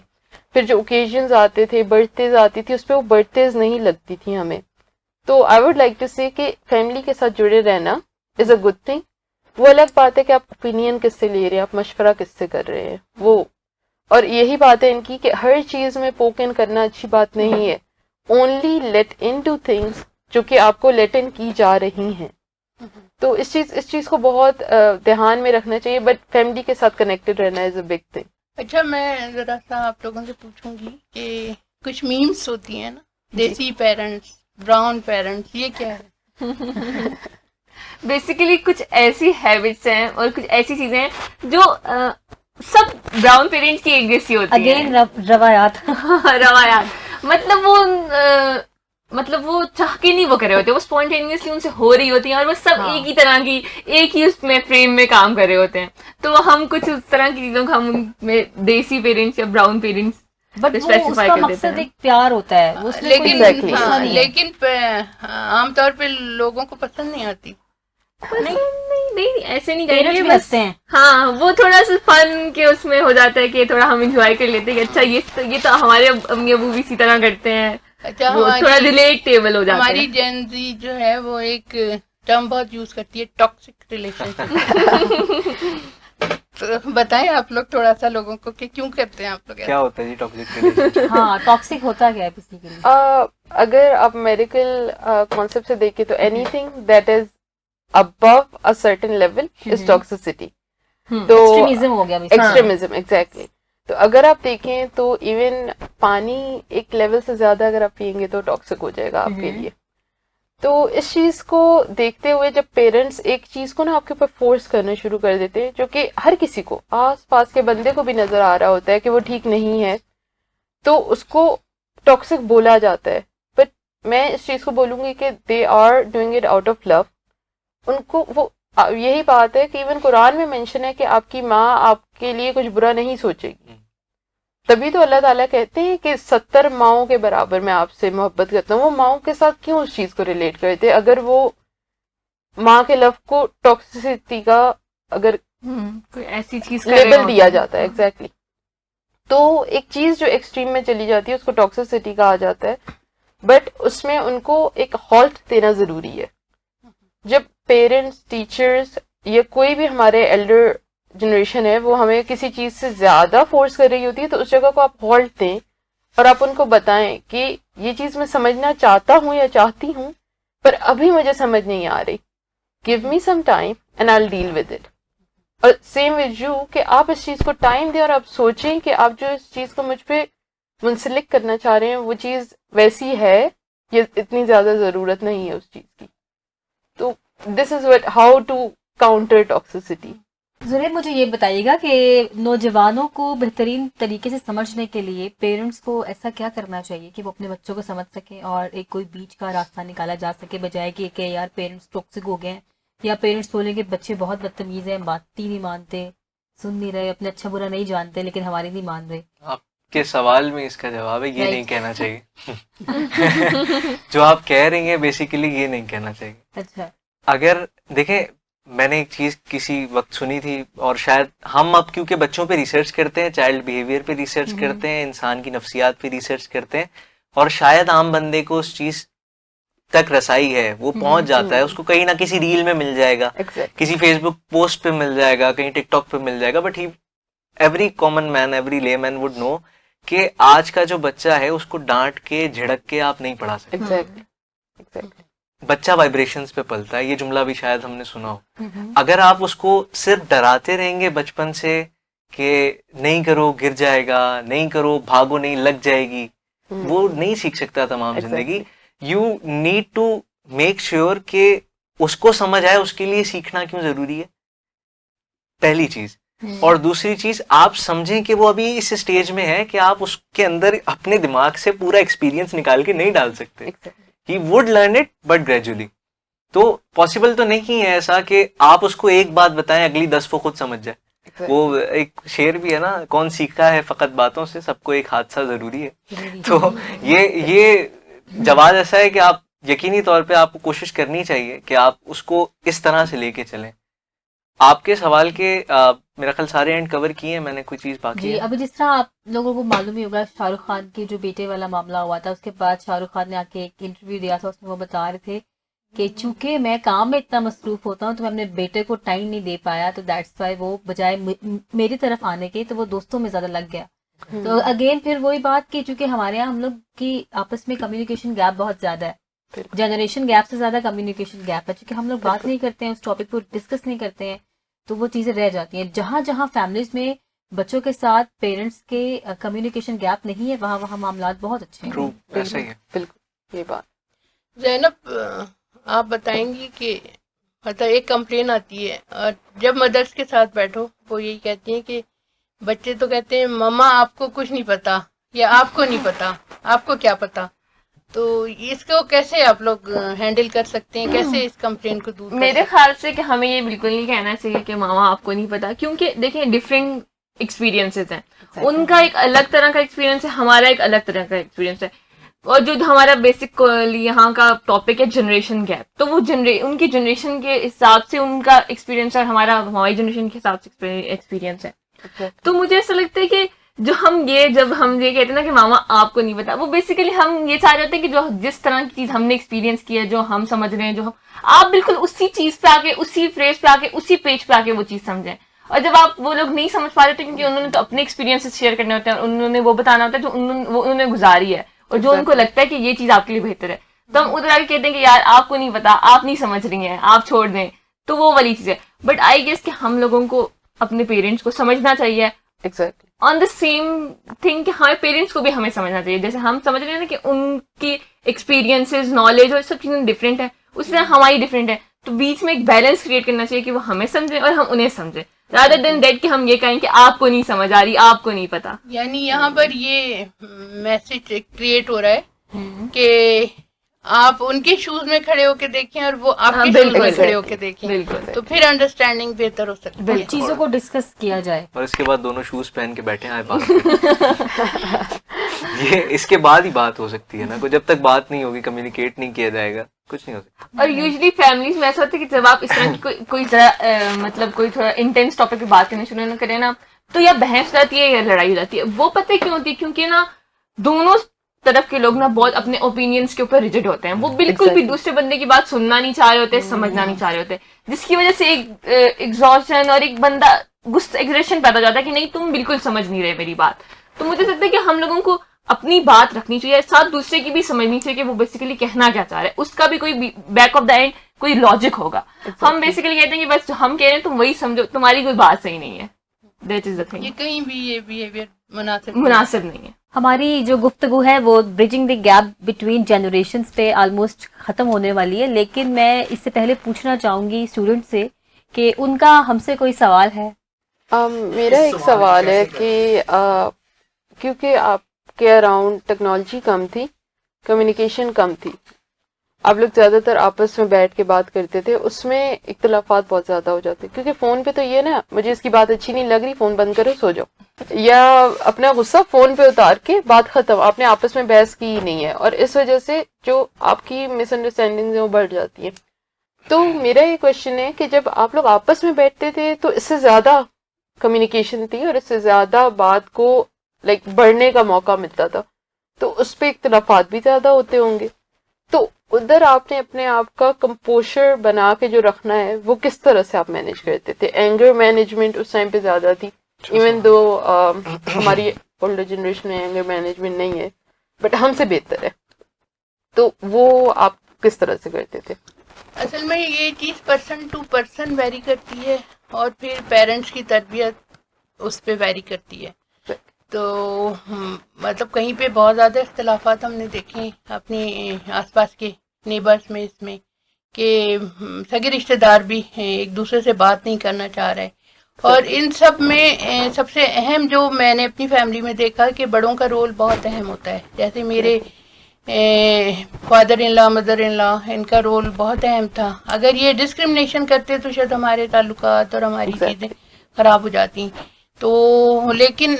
फिर जो ओकेजन्स आते थे, बर्थडेज आती थी, उस पर वो बर्थडेज नहीं लगती थी हमें। तो आई वुड लाइक टू से कि फैमिली के साथ जुड़े रहना इज अ गुड थिंग। वो अलग बात है कि आप ओपिनियन किससे ले रहे हैं, आप मशवरा किससे कर रहे हैं वो, और यही बात है इनकी कि हर चीज में पोक इन करना अच्छी बात नहीं है। ओनली लेट इन टू थिंग्स जो कि आपको लेट इन की जा रही हैं। तो इस चीज को बहुत ध्यान में रखना चाहिए, बट फैमिली के साथ कनेक्टेड रहना इज अ बिग थिंग। अच्छा, मैं जरा सा आप लोगों से पूछूंगी कि कुछ मीम्स होती हैं ना, देसी पेरेंट्स, ब्राउन पेरेंट्स, ये क्या है? बेसिकली कुछ ऐसी हैबिट्स हैं और कुछ ऐसी चीजें हैं जो सब ब्राउन पेरेंट्स की एक जैसी होती अगेन हैं। रवायात। रवायात मतलब वो चाह के नहीं वो कर रहे होते, वो स्पॉन्टेनियसली उनसे हो रही होती हैं, और वो सब एक ही तरह की, एक ही उसमें फ्रेम में काम कर रहे होते हैं। तो हम कुछ उस तरह की चीजों को हम उनमें देसी पेरेंट्स या ब्राउन पेरेंट्स बट वो उसका मकसद एक प्यार होता है, उसमें कोई Exactly. गुस्सा नहीं है। लेकिन आमतौर पे लोगों को पसंद नहीं आती। नहीं ऐसे नहीं पेरेंट्स करेंगे भी बस। हंसते हैं। हाँ, वो थोड़ा सा फन के उसमें हो जाता है कि थोड़ा हम इंजॉय कर लेते हैं कि अच्छा ये तो हमारे अम्मी अबू भी इसी तरह करते हैं। अच्छा, वो थोड़ा रिलेटेबल हो जाता हमारी है। जेनजी जो है वो एक टर्म बहुत यूज करती है, टॉक्सिक रिलेशनशिप। तो बताएं आप लोग थोड़ा सा लोगों को कि क्यों करते हैं आप लोग क्या ऐसा? होता है जी टॉक्सिक रिलेशनशिप? हाँ, टॉक्सिक होता क्या है बेसिकली? अगर आप मेडिकल कॉन्सेप्ट से देखें तो anything that is above a certain level is toxicity. तो एक्सट्रीमिज्म हो गया basically। Extremism, exactly. तो अगर आप देखें तो इवन पानी एक लेवल से ज्यादा अगर आप पियेंगे तो टॉक्सिक हो जाएगा आपके लिए। तो इस चीज को देखते हुए जब पेरेंट्स एक चीज को ना आपके ऊपर फोर्स करना शुरू कर देते हैं, जो कि हर किसी को, आस पास के बंदे को भी नजर आ रहा होता है कि वो ठीक नहीं है, तो उसको टॉक्सिक बोला जाता है। बट मैं इस चीज को बोलूंगी कि they are doing it out of love. उनको वो यही बात है कि इवन कुरान में मेंशन है कि आपकी माँ आपके लिए कुछ बुरा नहीं सोचेगी। तभी तो अल्लाह ताला कहते हैं कि 70 माओं के बराबर मैं आपसे मोहब्बत करता हूँ। वो माओं के साथ क्यों उस चीज को रिलेट करते, अगर वो माँ के लव को टॉक्सिसिटी का अगर कोई ऐसी चीज लेबल दिया जाता है। एग्जैक्टली। तो एक चीज जो एक्सट्रीम में चली जाती है उसको टॉक्सिसिटी कहा जाता है, बट उसमें उनको एक हॉल्ट देना जरूरी है। जब पेरेंट्स, टीचर्स या कोई भी हमारे एल्डर जनरेशन है वो हमें किसी चीज से ज्यादा फोर्स कर रही होती है, तो उस जगह को आप हॉल्ट दें और आप उनको बताएं कि ये चीज मैं समझना चाहता हूँ या चाहती हूँ, पर अभी मुझे समझ नहीं आ रही, give me some time and I will deal with it. और सेम विद यू कि आप इस चीज को टाइम दें और आप सोचें कि आप जो इस चीज को मुझ पे मुंसलिक करना चाह रहे हैं वो चीज वैसी है या इतनी ज्यादा जरूरत नहीं है उस चीज की। तो this is what how to counter toxicity. Junaid, मुझे ये बताइएगा कि नौजवानों को बेहतरीन तरीके से समझने के लिए पेरेंट्स को ऐसा क्या करना चाहिए कि वो अपने बच्चों को समझ सकें और एक कोई बीच का रास्ता निकाला जा सके, बजाय कि यार पेरेंट्स टॉक्सिक हो गए हैं या पेरेंट्स बोलेंगे बच्चे बहुत बदतमीज हैं, बात ही नहीं मानते, सुन नहीं रहे, अपने अच्छा बुरा नहीं जानते, लेकिन हमारी नहीं मान रहे। आपके सवाल में इसका जवाब है ये Right. नहीं कहना चाहिए। जो आप कह रही हैं बेसिकली ये नहीं कहना चाहिए। अच्छा। अगर देखें, मैंने एक चीज किसी वक्त सुनी थी, और शायद हम अब क्योंकि बच्चों पे रिसर्च करते हैं, चाइल्ड बिहेवियर पे रिसर्च करते हैं, इंसान की नफ्सियात पे रिसर्च करते हैं, और शायद आम बंदे को उस चीज तक रसाई है, वो पहुंच जाता है, उसको कहीं ना किसी रील में मिल जाएगा, किसी फेसबुक पोस्ट पे मिल जाएगा, कहीं टिकटॉक पे मिल जाएगा, but every common man, every ले मैन वुड नो कि आज का जो बच्चा है उसको डांट के झिड़क के आप नहीं पढ़ा सकते। एग्जैक्टली। बच्चा वाइब्रेशंस पे पलता है, ये जुमला भी शायद हमने सुना हो। अगर आप उसको सिर्फ डराते रहेंगे बचपन से कि नहीं करो गिर जाएगा, नहीं करो भागो नहीं लग जाएगी, वो नहीं सीख सकता तमाम जिंदगी। You need to make sure कि उसको समझ आए उसके लिए सीखना क्यों जरूरी है, पहली चीज। और दूसरी चीज, आप समझें कि वो अभी इस स्टेज में है कि आप उसके अंदर अपने दिमाग से पूरा एक्सपीरियंस निकाल के नहीं डाल सकते। He would learn it but gradually. तो पॉसिबल तो नहीं है ऐसा कि आप उसको एक बात बताएं, अगली 10 वो खुद समझ जाए। वो एक शेर भी है ना, कौन सीखा है फकत बातों से, सबको एक हादसा जरूरी है। तो ये जवाब ऐसा है कि आप यकीनी तौर पे आपको कोशिश करनी चाहिए कि आप उसको इस तरह से लेके चलें। आपके सवाल के मेरा ख्याल सारे एंड कवर किए हैं मैंने, कोई चीज बाकी जी। है? अभी जिस तरह आप लोगों को मालूम ही होगा, शाहरुख खान के जो बेटे वाला मामला हुआ था, उसके बाद शाहरुख खान ने आके एक इंटरव्यू दिया था, उसमें वो बता रहे थे कि चूंकि मैं काम में इतना मसरूफ होता हूँ तो मैं अपने बेटे को टाइम नहीं दे पाया, तो दैट्स वाई वो बजाय मेरी तरफ आने के तो वो दोस्तों में ज्यादा लग गया। तो अगेन फिर वही बात कि चूंकि हमारे यहाँ हम लोग की आपस में कम्युनिकेशन गैप बहुत ज्यादा है, जनरेशन गैप से ज्यादा कम्युनिकेशन गैप है, क्योंकि हम लोग बात नहीं करते हैं, उस टॉपिक को डिस्कस नहीं करते हैं, तो वो चीजें रह जाती हैं। जहां जहां फैमिलीज में बच्चों के साथ पेरेंट्स के कम्युनिकेशन गैप नहीं है, वहां वहां मामला बहुत अच्छे हैं। ट्रू, ऐसा ही है। बिल्कुल ये बात। ज़ैनब, आप बताएंगी कि मतलब एक कंप्लेन आती है और जब मदर्स के साथ बैठो वो यही कहती हैं कि बच्चे तो कहते हैं मम्मा आपको कुछ नहीं पता या आपको नहीं पता, आपको क्या पता। तो इसको कैसे आप लोग हैंडल कर सकते हैं, कैसे इस कंप्लेन को दूर कर मेरे सकते ख्याल से कि हमें ये बिल्कुल नहीं कहना चाहिए कि मामा आपको नहीं पता, क्योंकि देखिए डिफरेंट एक्सपीरियंसेस हैं। उनका एक अलग तरह का एक्सपीरियंस है, हमारा एक अलग तरह का एक्सपीरियंस है। और जो हमारा बेसिक यहाँ का टॉपिक है जनरेशन गैप, तो वो उनकी जनरेशन के हिसाब से उनका एक्सपीरियंस है, हमारी जनरेशन के हिसाब से एक्सपीरियंस है। तो मुझे ऐसा लगता है कि जब हम ये कहते हैं ना कि मामा आपको नहीं पता, वो बेसिकली हम ये चाह रहे होते हैं कि जो जिस तरह की चीज हमने एक्सपीरियंस की है, जो हम समझ रहे हैं, आप बिल्कुल उसी चीज पे आके, उसी फ्रेज पे आके, उसी पेज पे आके वो चीज समझें। और जब आप वो लोग नहीं समझ पा रहे थे, क्योंकि उन्होंने तो अपने एक्सपीरियंसेस शेयर करने होते हैं, उन्होंने वो बताना होता है जो उन्होंने गुजारी है और जो उनको लगता है कि ये चीज आपके लिए बेहतर है। तो हम उधर आके कहते हैं कि यार आपको नहीं पता, आप नहीं समझ रही हैं, आप छोड़ दें, तो वो वाली चीज है। बट आई गेस कि हम लोगों को अपने पेरेंट्स को समझना चाहिए exactly on the same thing कि हमारे पेरेंट्स को भी हमें समझना चाहिए। जैसे हम समझ रहे हैं ना कि उनकी एक्सपीरियंसेस, नॉलेज और सब चीजें डिफरेंट है, उसी तरह हमारी डिफरेंट है। तो बीच में एक बैलेंस क्रिएट करना चाहिए कि वो हमें समझे और हम उन्हें समझे, रादर देन दैट कि हम ये कहें कि आपको नहीं समझ आ रही, आपको नहीं पता। यानी यहाँ पर ये मैसेज क्रिएट हो रहा है कि आप उनके शूज में खड़े होके देखें और वो आपके शूज बिल्कुल, में खड़े होके देखें, बिल्कुल। तो फिर अंडरस्टैंडिंग बेहतर हो सकती है। चीजों को डिस्कस किया जाए और इसके बाद दोनों शूज पहन के बैठे आए बात ये इसके बाद ही बात हो सकती है ना, कोई जब तक बात नहीं होगी, कम्युनिकेट नहीं किया जाएगा, कुछ नहीं हो सकता। और यूजुअली फैमिलीज में ऐसा होता है कि जब आप इस तरह की कोई थोड़ा इंटेंस टॉपिक पे बात करना शुरू करें ना, तो या बहस हो जाती है या लड़ाई हो जाती है। वो पता है क्यों होती है? क्योंकि ना दोनों तरफ के लोग ना बहुत अपने ओपिनियंस के ऊपर रिजिड होते हैं, वो बिल्कुल भी दूसरे बंदे की बात सुनना नहीं चाह रहे होते, समझना नहीं चाह रहे होते, जिसकी वजह से एक एग्जॉशन और एक बंदा गुस्सा, एग्रेशन पैदा हो जाता है कि नहीं तुम बिल्कुल समझ नहीं रहे मेरी बात। तो मुझे लगता है कि हम लोगों को अपनी बात रखनी चाहिए, साथ दूसरे की भी समझनी चाहिए कि वो बेसिकली कहना क्या चाह रहे हैं, उसका भी कोई बैक ऑफ द एंड कोई लॉजिक होगा। हम बेसिकली कहते हैं कि बस जो हम कह रहे हैं तुम वही समझो, तुम्हारी कोई बात सही नहीं है। That is the thing. ये कहीं भी ये बिहेवियर मुनासिब नहीं है। हमारी जो गुफ्तगू है वो bridging the gap between generations पे ऑलमोस्ट खत्म होने वाली है, लेकिन मैं इससे पहले पूछना चाहूंगी स्टूडेंट से कि उनका हमसे कोई सवाल है। मेरा एक सवाल है कि क्योंकि आपके अराउंड टेक्नोलॉजी कम थी, कम्युनिकेशन कम थी, आप लोग ज्यादातर आपस में बैठ के बात करते थे, उसमें इख्तलाफात बहुत ज्यादा हो जाते, क्योंकि फोन पे तो ये ना, मुझे इसकी बात अच्छी नहीं लग रही, फोन बंद करो सो जाओ, या अपना गुस्सा फोन पे उतार के बात खत्म, आपने आपस में बहस की ही नहीं है, और इस वजह से जो आपकी मिसअंडरस्टैंडिंग है वो बढ़ जाती है। तो मेरा ये क्वेश्चन है कि जब आप लोग आपस में बैठते थे तो इससे ज्यादा कम्युनिकेशन थी और इससे ज्यादा बात को बढ़ने का मौका मिलता था, तो उस पर इख्तलाफात भी ज्यादा होते होंगे। तो उधर आपने अपने आप का कंपोजर बना के जो रखना है वो किस तरह से आप मैनेज करते थे? एंगर मैनेजमेंट उस टाइम पे ज्यादा थी, इवन दो हमारी ओल्डर जनरेशन में एंगर मैनेजमेंट नहीं है, बट हमसे बेहतर है, तो वो आप किस तरह से करते थे? असल में ये चीज़ पर्सन टू पर्सन वेरी करती है और फिर पेरेंट्स की तरबियत उस पर वेरी करती है। तो मतलब कहीं पे बहुत ज़्यादा इख्तलाफात हमने देखे अपने आसपास के नेबर्स में, इसमें कि सगे रिश्तेदार भी एक दूसरे से बात नहीं करना चाह रहे। और इन सब में सबसे अहम जो मैंने अपनी फैमिली में देखा कि बड़ों का रोल बहुत अहम होता है। जैसे मेरे father in law, mother in law, इनका रोल बहुत अहम था। अगर ये डिस्क्रिमिनेशन करते तो शायद हमारे ताल्लुकात और हमारी चीज़ें ख़राब हो जाती। तो लेकिन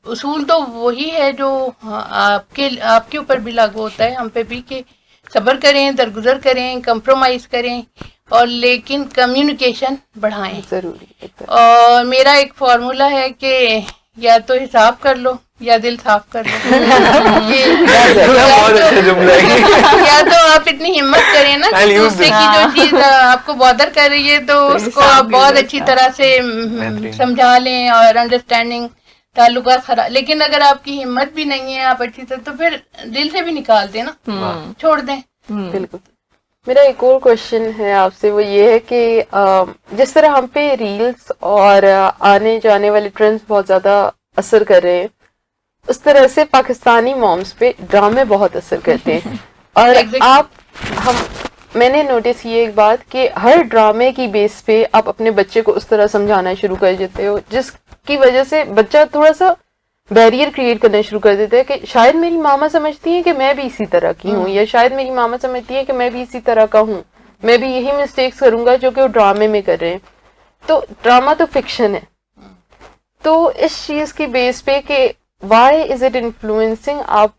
उसूल तो वही है जो आपके ऊपर भी लागू होता है, हम पे भी, कि सब्र करें, दरगुजर करें, कंप्रोमाइज़ करें, और लेकिन कम्युनिकेशन बढ़ाएं जरूरी। और मेरा एक फार्मूला है कि या तो हिसाब कर लो या दिल साफ कर लो। बहुत अच्छा जुमला है। या तो आप इतनी हिम्मत करें ना कि दूसरे की जो चीज आपको बॉदर कर रही है तो उसको आप बहुत अच्छी तरह से समझा लें और अंडरस्टैंडिंग ताल्लुकात खराब। लेकिन अगर आपकी हिम्मत भी नहीं है आप अच्छी तरह, तो फिर दिल से भी निकाल दें ना, छोड़ दें। बिल्कुल। मेरा एक और क्वेश्चन है आपसे, वो ये है कि जिस तरह हम पे रील्स और आने जाने वाले ट्रेंड्स बहुत ज्यादा असर कर रहे हैं, उस तरह से पाकिस्तानी मॉम्स पे ड्रामे बहुत असर करते हैं। और मैंने नोटिस की एक बात कि हर ड्रामे की बेस पे आप अपने बच्चे को उस तरह समझाना शुरू कर देते हो, जिसकी वजह से बच्चा थोड़ा सा बैरियर क्रिएट करना शुरू कर देता है कि शायद मेरी मामा समझती है कि मैं भी इसी तरह की हूँ, या शायद मेरी मामा समझती है कि मैं भी इसी तरह का हूँ, मैं भी यही मिस्टेक्स करूंगा जो कि वो ड्रामे में कर रहे हैं। तो ड्रामा तो फिक्शन है। तो इस चीज की बेस पे कि व्हाई इज इट इन्फ्लुएंसिंग आप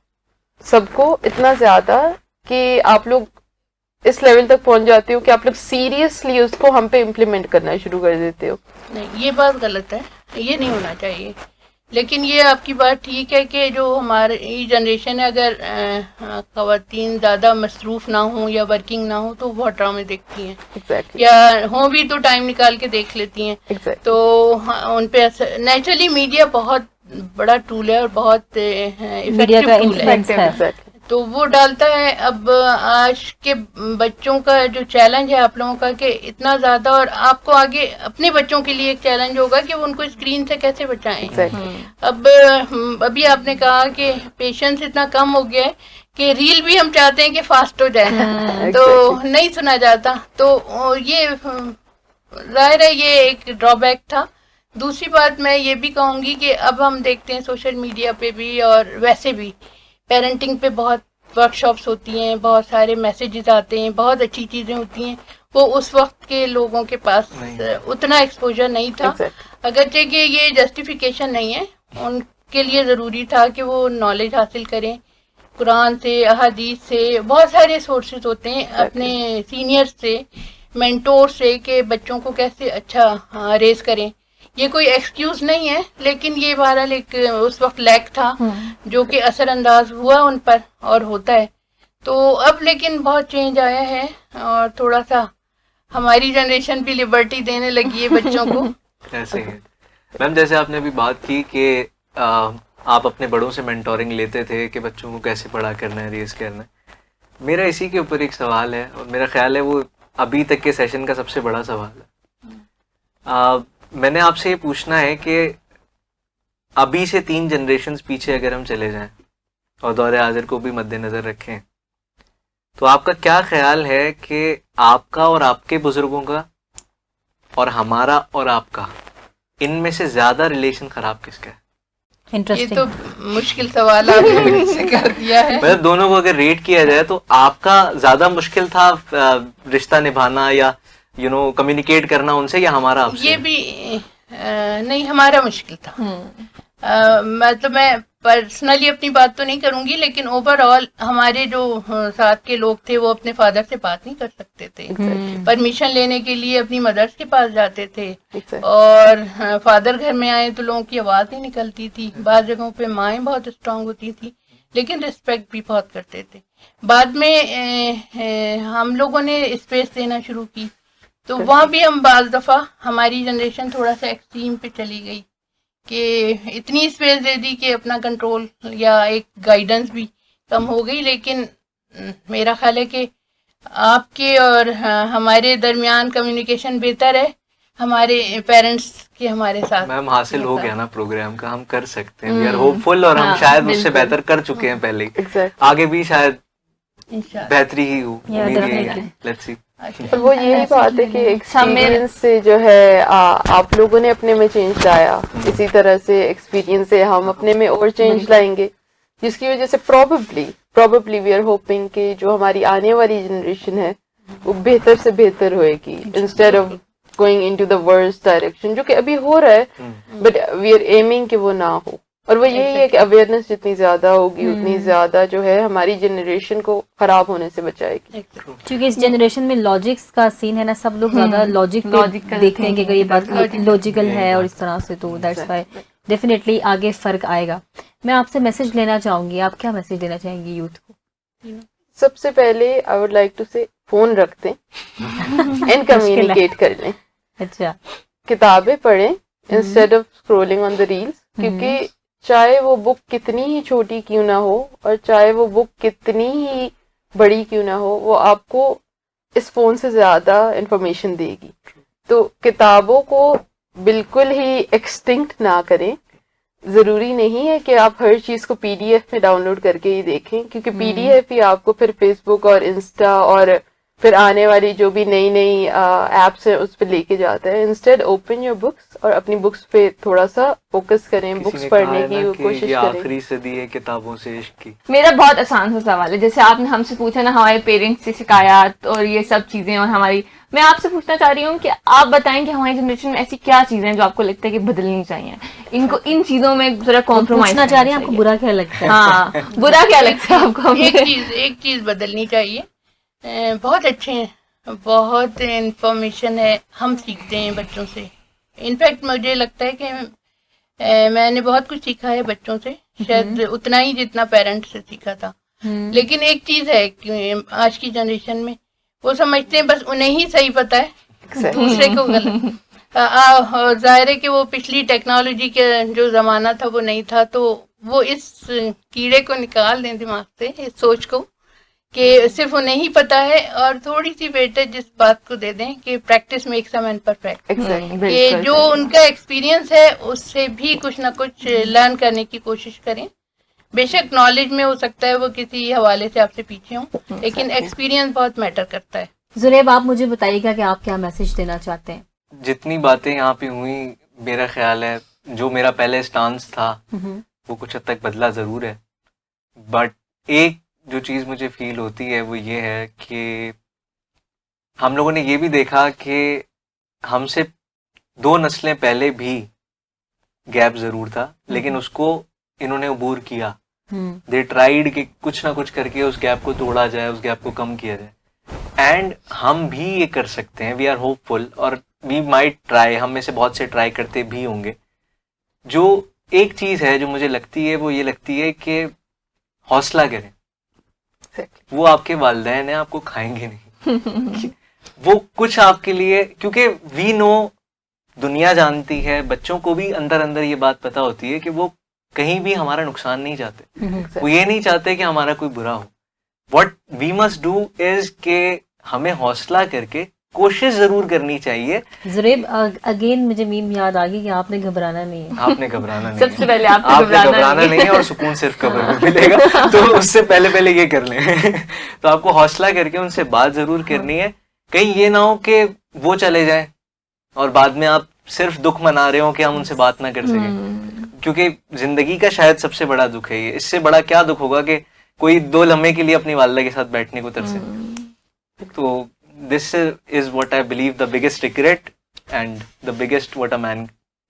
सबको इतना ज्यादा कि आप लोग इस लेवल तक पहुंच जाते हो कि आप लोग सीरियसली उसको हम पे इम्प्लीमेंट करना शुरू कर देते हो? नहीं, ये बात गलत है, ये नहीं होना चाहिए। लेकिन ये आपकी बात ठीक है कि जो हमारी जनरेशन है, अगर ख़वातीन ज़्यादा मसरूफ़ ना हो या वर्किंग ना हो तो बहुत ड्रामे देखती हैं। Exactly. या हो भी तो टाइम निकाल के देख लेती हैं। Exactly. तो उन पे नेचुरली मीडिया बहुत बड़ा टूल है और बहुत मीडिया का इफेक्टिव टूल है। इन्फ्लुएंस है। Exactly. तो वो डालता है। अब आज के बच्चों का जो चैलेंज है आप लोगों का कि इतना ज़्यादा, और आपको आगे अपने बच्चों के लिए एक चैलेंज होगा कि वो उनको स्क्रीन से कैसे बचाएं। Exactly. अब अभी आपने कहा कि पेशेंस इतना कम हो गया है कि रील भी हम चाहते हैं कि फास्ट हो जाए, तो नहीं सुना जाता। तो ये जाहिर है ये एक ड्रॉबैक था। दूसरी बात मैं ये भी कहूँगी कि अब हम देखते हैं सोशल मीडिया पे भी और वैसे भी पेरेंटिंग पे बहुत वर्कशॉप्स होती हैं, बहुत सारे मैसेजेस आते हैं, बहुत अच्छी चीज़ें होती हैं। वो उस वक्त के लोगों के पास उतना एक्सपोजर नहीं था। अगरचे कि ये जस्टिफिकेशन नहीं है, उनके लिए ज़रूरी था कि वो नॉलेज हासिल करें कुरान से, अहादीस से, बहुत सारे सोर्सेज होते हैं, अपने सीनियर से, मेंटोर से, कि बच्चों को कैसे अच्छा रेस करें। ये कोई एक्सक्यूज नहीं है, लेकिन ये बहरहाल एक उस वक्त लैक था जो कि असरअंदाज हुआ उन पर और होता है। तो अब लेकिन बहुत चेंज आया है और थोड़ा सा हमारी जनरेशन भी लिबर्टी देने लगी है बच्चों को। ऐसे ही मैम, जैसे आपने अभी बात की कि आप अपने बड़ों से मेंटोरिंग लेते थे कि बच्चों को कैसे बड़ा करना है, रेस करना है। मेरा इसी के ऊपर एक सवाल है और मेरा ख्याल है वो अभी तक के सेशन का सबसे बड़ा सवाल है। मैंने आपसे ये पूछना है कि अभी से 3 जनरेशन्स पीछे अगर हम चले जाएं और दौरे हाजिर को भी मद्देनजर रखें, तो आपका क्या ख्याल है कि आपका और आपके बुजुर्गों का और हमारा और आपका, इनमें से ज्यादा रिलेशन खराब किसका है? ये तो मुश्किल सवाल आपने मुझसे कर दिया है। मतलब दोनों को अगर रेट किया जाए तो आपका ज्यादा मुश्किल था रिश्ता निभाना या कम्युनिकेट करना उनसे, या हमारा आपसे? ये भी नहीं, हमारा मुश्किल था। मतलब मैं पर्सनली अपनी बात तो नहीं करूंगी, लेकिन ओवरऑल हमारे जो साथ के लोग थे वो अपने फादर से बात नहीं कर सकते थे। परमिशन लेने के लिए अपनी मदर्स के पास जाते थे और फादर घर में आए तो लोगों की आवाज़ नहीं निकलती थी। बाद जगहों पे माएँ बहुत स्ट्रांग होती थी, लेकिन रिस्पेक्ट भी बहुत करते थे। बाद में हम लोगों ने स्पेस देना शुरू की, तो वहाँ भी हम बाज़ दफ़ा हमारी जनरेशन थोड़ा सा एक्सट्रीम पे चली गई कि इतनी स्पेस दे दी कि अपना कंट्रोल या एक गाइडेंस भी कम हो गई। लेकिन मेरा ख्याल है कि आपके और हमारे दरमियान कम्युनिकेशन बेहतर है हमारे पेरेंट्स के हमारे साथ। मैम हासिल हो गया ना प्रोग्राम का, हम कर सकते हैं, वी आर होपफुल, और हम शायद उससे बेहतर कर चुके हैं पहले, आगे भी शायद इंशाल्लाह। बेहतरी ही हो, Yeah, उम्मीद यही है। definitely. Let's see. और वो यही बात है कि एक्सपीरियंस से जो है आप लोगों ने अपने में चेंज लाया, इसी तरह से एक्सपीरियंस से हम अपने में और चेंज लाएंगे, जिसकी वजह से प्रोबेबली वी आर होपिंग कि जो हमारी आने वाली जनरेशन है वो बेहतर से बेहतर होएगी, instead of going into the worst direction, जो कि अभी हो रहा है, बट वी आर एमिंग कि वो ना हो। और वो यही है कि अवेयरनेस जितनी ज्यादा होगी उतनी ज्यादा जो है हमारी जनरेशन को खराब होने से बचाएगी। क्योंकि इस जनरेशन में लॉजिक्स का सीन है ना, सब लोग ज्यादा लॉजिक Logical देखते हैं कि अगर ये बात Logical लॉजिकल है और इस तरह से, तो दैट्स व्हाई डेफिनेटली आगे फर्क आएगा। मैं आपसे मैसेज लेना चाहूंगी, आप क्या मैसेज देना चाहेंगी यूथ को? सबसे पहले आई वुड लाइक टू से फोन रख दें एंड कम्युनिकेट कर लें, अच्छा, किताबें पढ़ें instead of scrolling on the reels, क्योंकि चाहे वो बुक कितनी ही छोटी क्यों ना हो और चाहे वो बुक कितनी ही बड़ी क्यों ना हो, वो आपको इस फोन से ज्यादा इंफॉर्मेशन देगी। तो किताबों को बिल्कुल ही एक्सटिंक्ट ना करें। जरूरी नहीं है कि आप हर चीज को पीडीएफ में डाउनलोड करके ही देखें, क्योंकि पीडीएफ ही आपको फिर फेसबुक और इंस्टा और फिर आने वाली जो भी नई नई एप्स है उस पर लेके जाता है। इंस्टेड ओपन योर बुक्स और अपनी बुक्स पे थोड़ा सा फोकस करें, किसी बुक्स ने कहा पढ़ने है की ना कि कोशिश ये करें। आखिरी सदी है किताबों से इश्क की। मेरा बहुत आसान सा सवाल है, जैसे आपने हमसे पूछा ना हमारे पेरेंट्स से शिकायत और ये सब चीजें, और हमारी, मैं आपसे पूछना चाह रही हूँ कि आप बताएं कि हमारी जनरेशन में ऐसी क्या चीजें हैं जो आपको लगता है कि बदलनी चाहिए, इनको इन चीजों में जरा कॉम्प्रोमाइज पूछना चाह रही हैं आपको बुरा क्या लगता है? हाँ, बुरा क्या लगता है आपको? एक चीज बदलनी चाहिए। बहुत अच्छे हैं, बहुत इंफॉर्मेशन है, हम सीखते हैं बच्चों से। इनफैक्ट मुझे लगता है कि मैंने बहुत कुछ सीखा है बच्चों से, शायद उतना ही जितना पेरेंट्स से सीखा था। लेकिन एक चीज है कि आज की जनरेशन में वो समझते हैं बस उन्हें ही सही पता है, दूसरे को गलत। जाहिर है कि वो पिछली टेक्नोलॉजी के जो जमाना था वो नहीं था, तो वो इस कीड़े को निकाल दें दिमाग से, इस सोच को कि सिर्फ उन्हें ही पता है, और थोड़ी सी वेटेज जिस बात को दे दें कि practice makes a man perfect. कि जो उनका एक्सपीरियंस है उससे भी कुछ ना कुछ लर्न करने की कोशिश करें। बेशक नॉलेज में हो सकता है वो किसी हवाले से आपसे पीछे हों, लेकिन एक्सपीरियंस बहुत मैटर करता है। जुरेब, आप मुझे बताइएगा कि आप क्या मैसेज देना चाहते हैं? जितनी बातें यहाँ पे हुई, मेरा ख्याल है जो मेरा पहले स्टांस था वो कुछ हद तक बदला जरूर है, बट एक जो चीज मुझे फील होती है वो ये है कि हम लोगों ने ये भी देखा कि हमसे 2 नस्लें पहले भी गैप जरूर था, लेकिन उसको इन्होंने अबूर किया। दे ट्राइड कि कुछ ना कुछ करके उस गैप को तोड़ा जाए, उस गैप को कम किया जाए, एंड हम भी ये कर सकते हैं। वी आर होपफुल और वी माइट ट्राई, हम में से बहुत से ट्राई करते भी होंगे। जो एक चीज है जो मुझे लगती है वो ये लगती है कि हौसला करें। वो आपके वालिदैन हैं, आपको खाएंगे नहीं। वो कुछ आपके लिए, क्योंकि वी नो, दुनिया जानती है, बच्चों को भी अंदर अंदर ये बात पता होती है कि वो कहीं भी हमारा नुकसान नहीं चाहते। वो ये नहीं चाहते कि हमारा कोई बुरा हो। What we must do is के हमें हौसला करके कोशिश जरूर करनी चाहिए। जुरेब, अगेन मुझे मीम याद आ गई कि आपने घबराना नहीं है। आपने घबराना नहीं सबसे है। पहले आपको आपने घबराना नहीं है और सुकून सिर्फ कब्र में मिलेगा। तो उससे पहले ये कर लें। तो आपको हौसला करके उनसे बात जरूर करनी है। कहीं ये ना हो कि वो चले जाए और बाद में आप सिर्फ दुख मना रहे हो कि हम उनसे बात ना कर सकें, क्योंकि जिंदगी का शायद सबसे बड़ा दुख है ये। इससे बड़ा क्या दुख होगा कि कोई 2 लम्हे के लिए अपनी वालिदा के साथ बैठने को तरसे। तो this is what I believe the biggest regret and the biggest what a man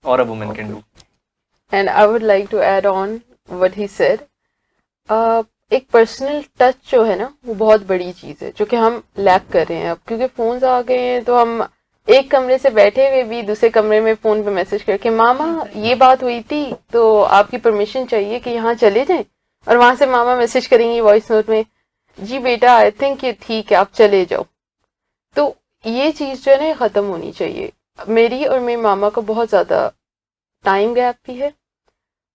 or a woman can do. And I would like to add on what he said. एक पर्सनल टच जो है ना वो बहुत बड़ी चीज है, जो कि हम लैक कर रहे हैं अब, क्योंकि फोन्स आ गए हैं। तो हम एक कमरे से बैठे हुए भी दूसरे कमरे में फोन पे मैसेज करके, मामा ये बात हुई थी तो आपकी परमिशन चाहिए कि यहाँ चले जाएं, और वहां से मामा मैसेज करेंगी वॉइस नोट में, जी बेटा आई थिंक ये ठीक है आप चले जाओ। तो ये चीज जो है ना खत्म होनी चाहिए। मेरी और मेरे मामा का बहुत ज्यादा टाइम गैप भी है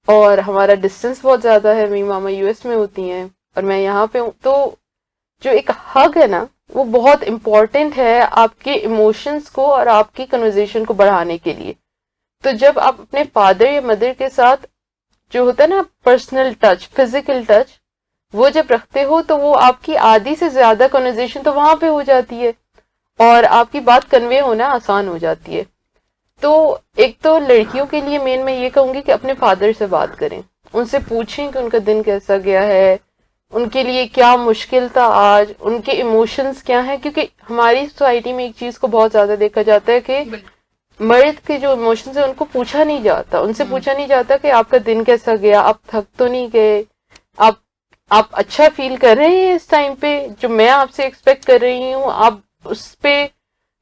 और हमारा डिस्टेंस बहुत ज्यादा है। मेरी मामा यूएस में होती हैं और मैं यहाँ पे हूँ। तो जो एक हग है ना वो बहुत इम्पोर्टेंट है आपके इमोशंस को और आपकी कन्वर्सेशन को बढ़ाने के लिए। तो जब आप अपने फादर या मदर के साथ जो होता है ना पर्सनल टच, फिजिकल टच, वो जब रखते हो तो वो आपकी आधी से ज्यादा कन्वर्सेशन तो वहां पे हो जाती है और आपकी बात कन्वे होना आसान हो जाती है। तो एक तो लड़कियों के लिए मेन मैं ये कहूंगी कि अपने फादर से बात करें, उनसे पूछें कि उनका दिन कैसा गया है, उनके लिए क्या मुश्किल था आज, उनके इमोशंस क्या हैं, क्योंकि हमारी सोसाइटी में एक चीज को बहुत ज्यादा देखा जाता है कि मर्द के जो इमोशंस है उनको पूछा नहीं जाता, उनसे पूछा नहीं जाता कि आपका दिन कैसा गया, आप थक तो नहीं गए, आप अच्छा फील कर रहे हैं इस टाइम पे, जो मैं आपसे एक्सपेक्ट कर रही हूँ आप उस पे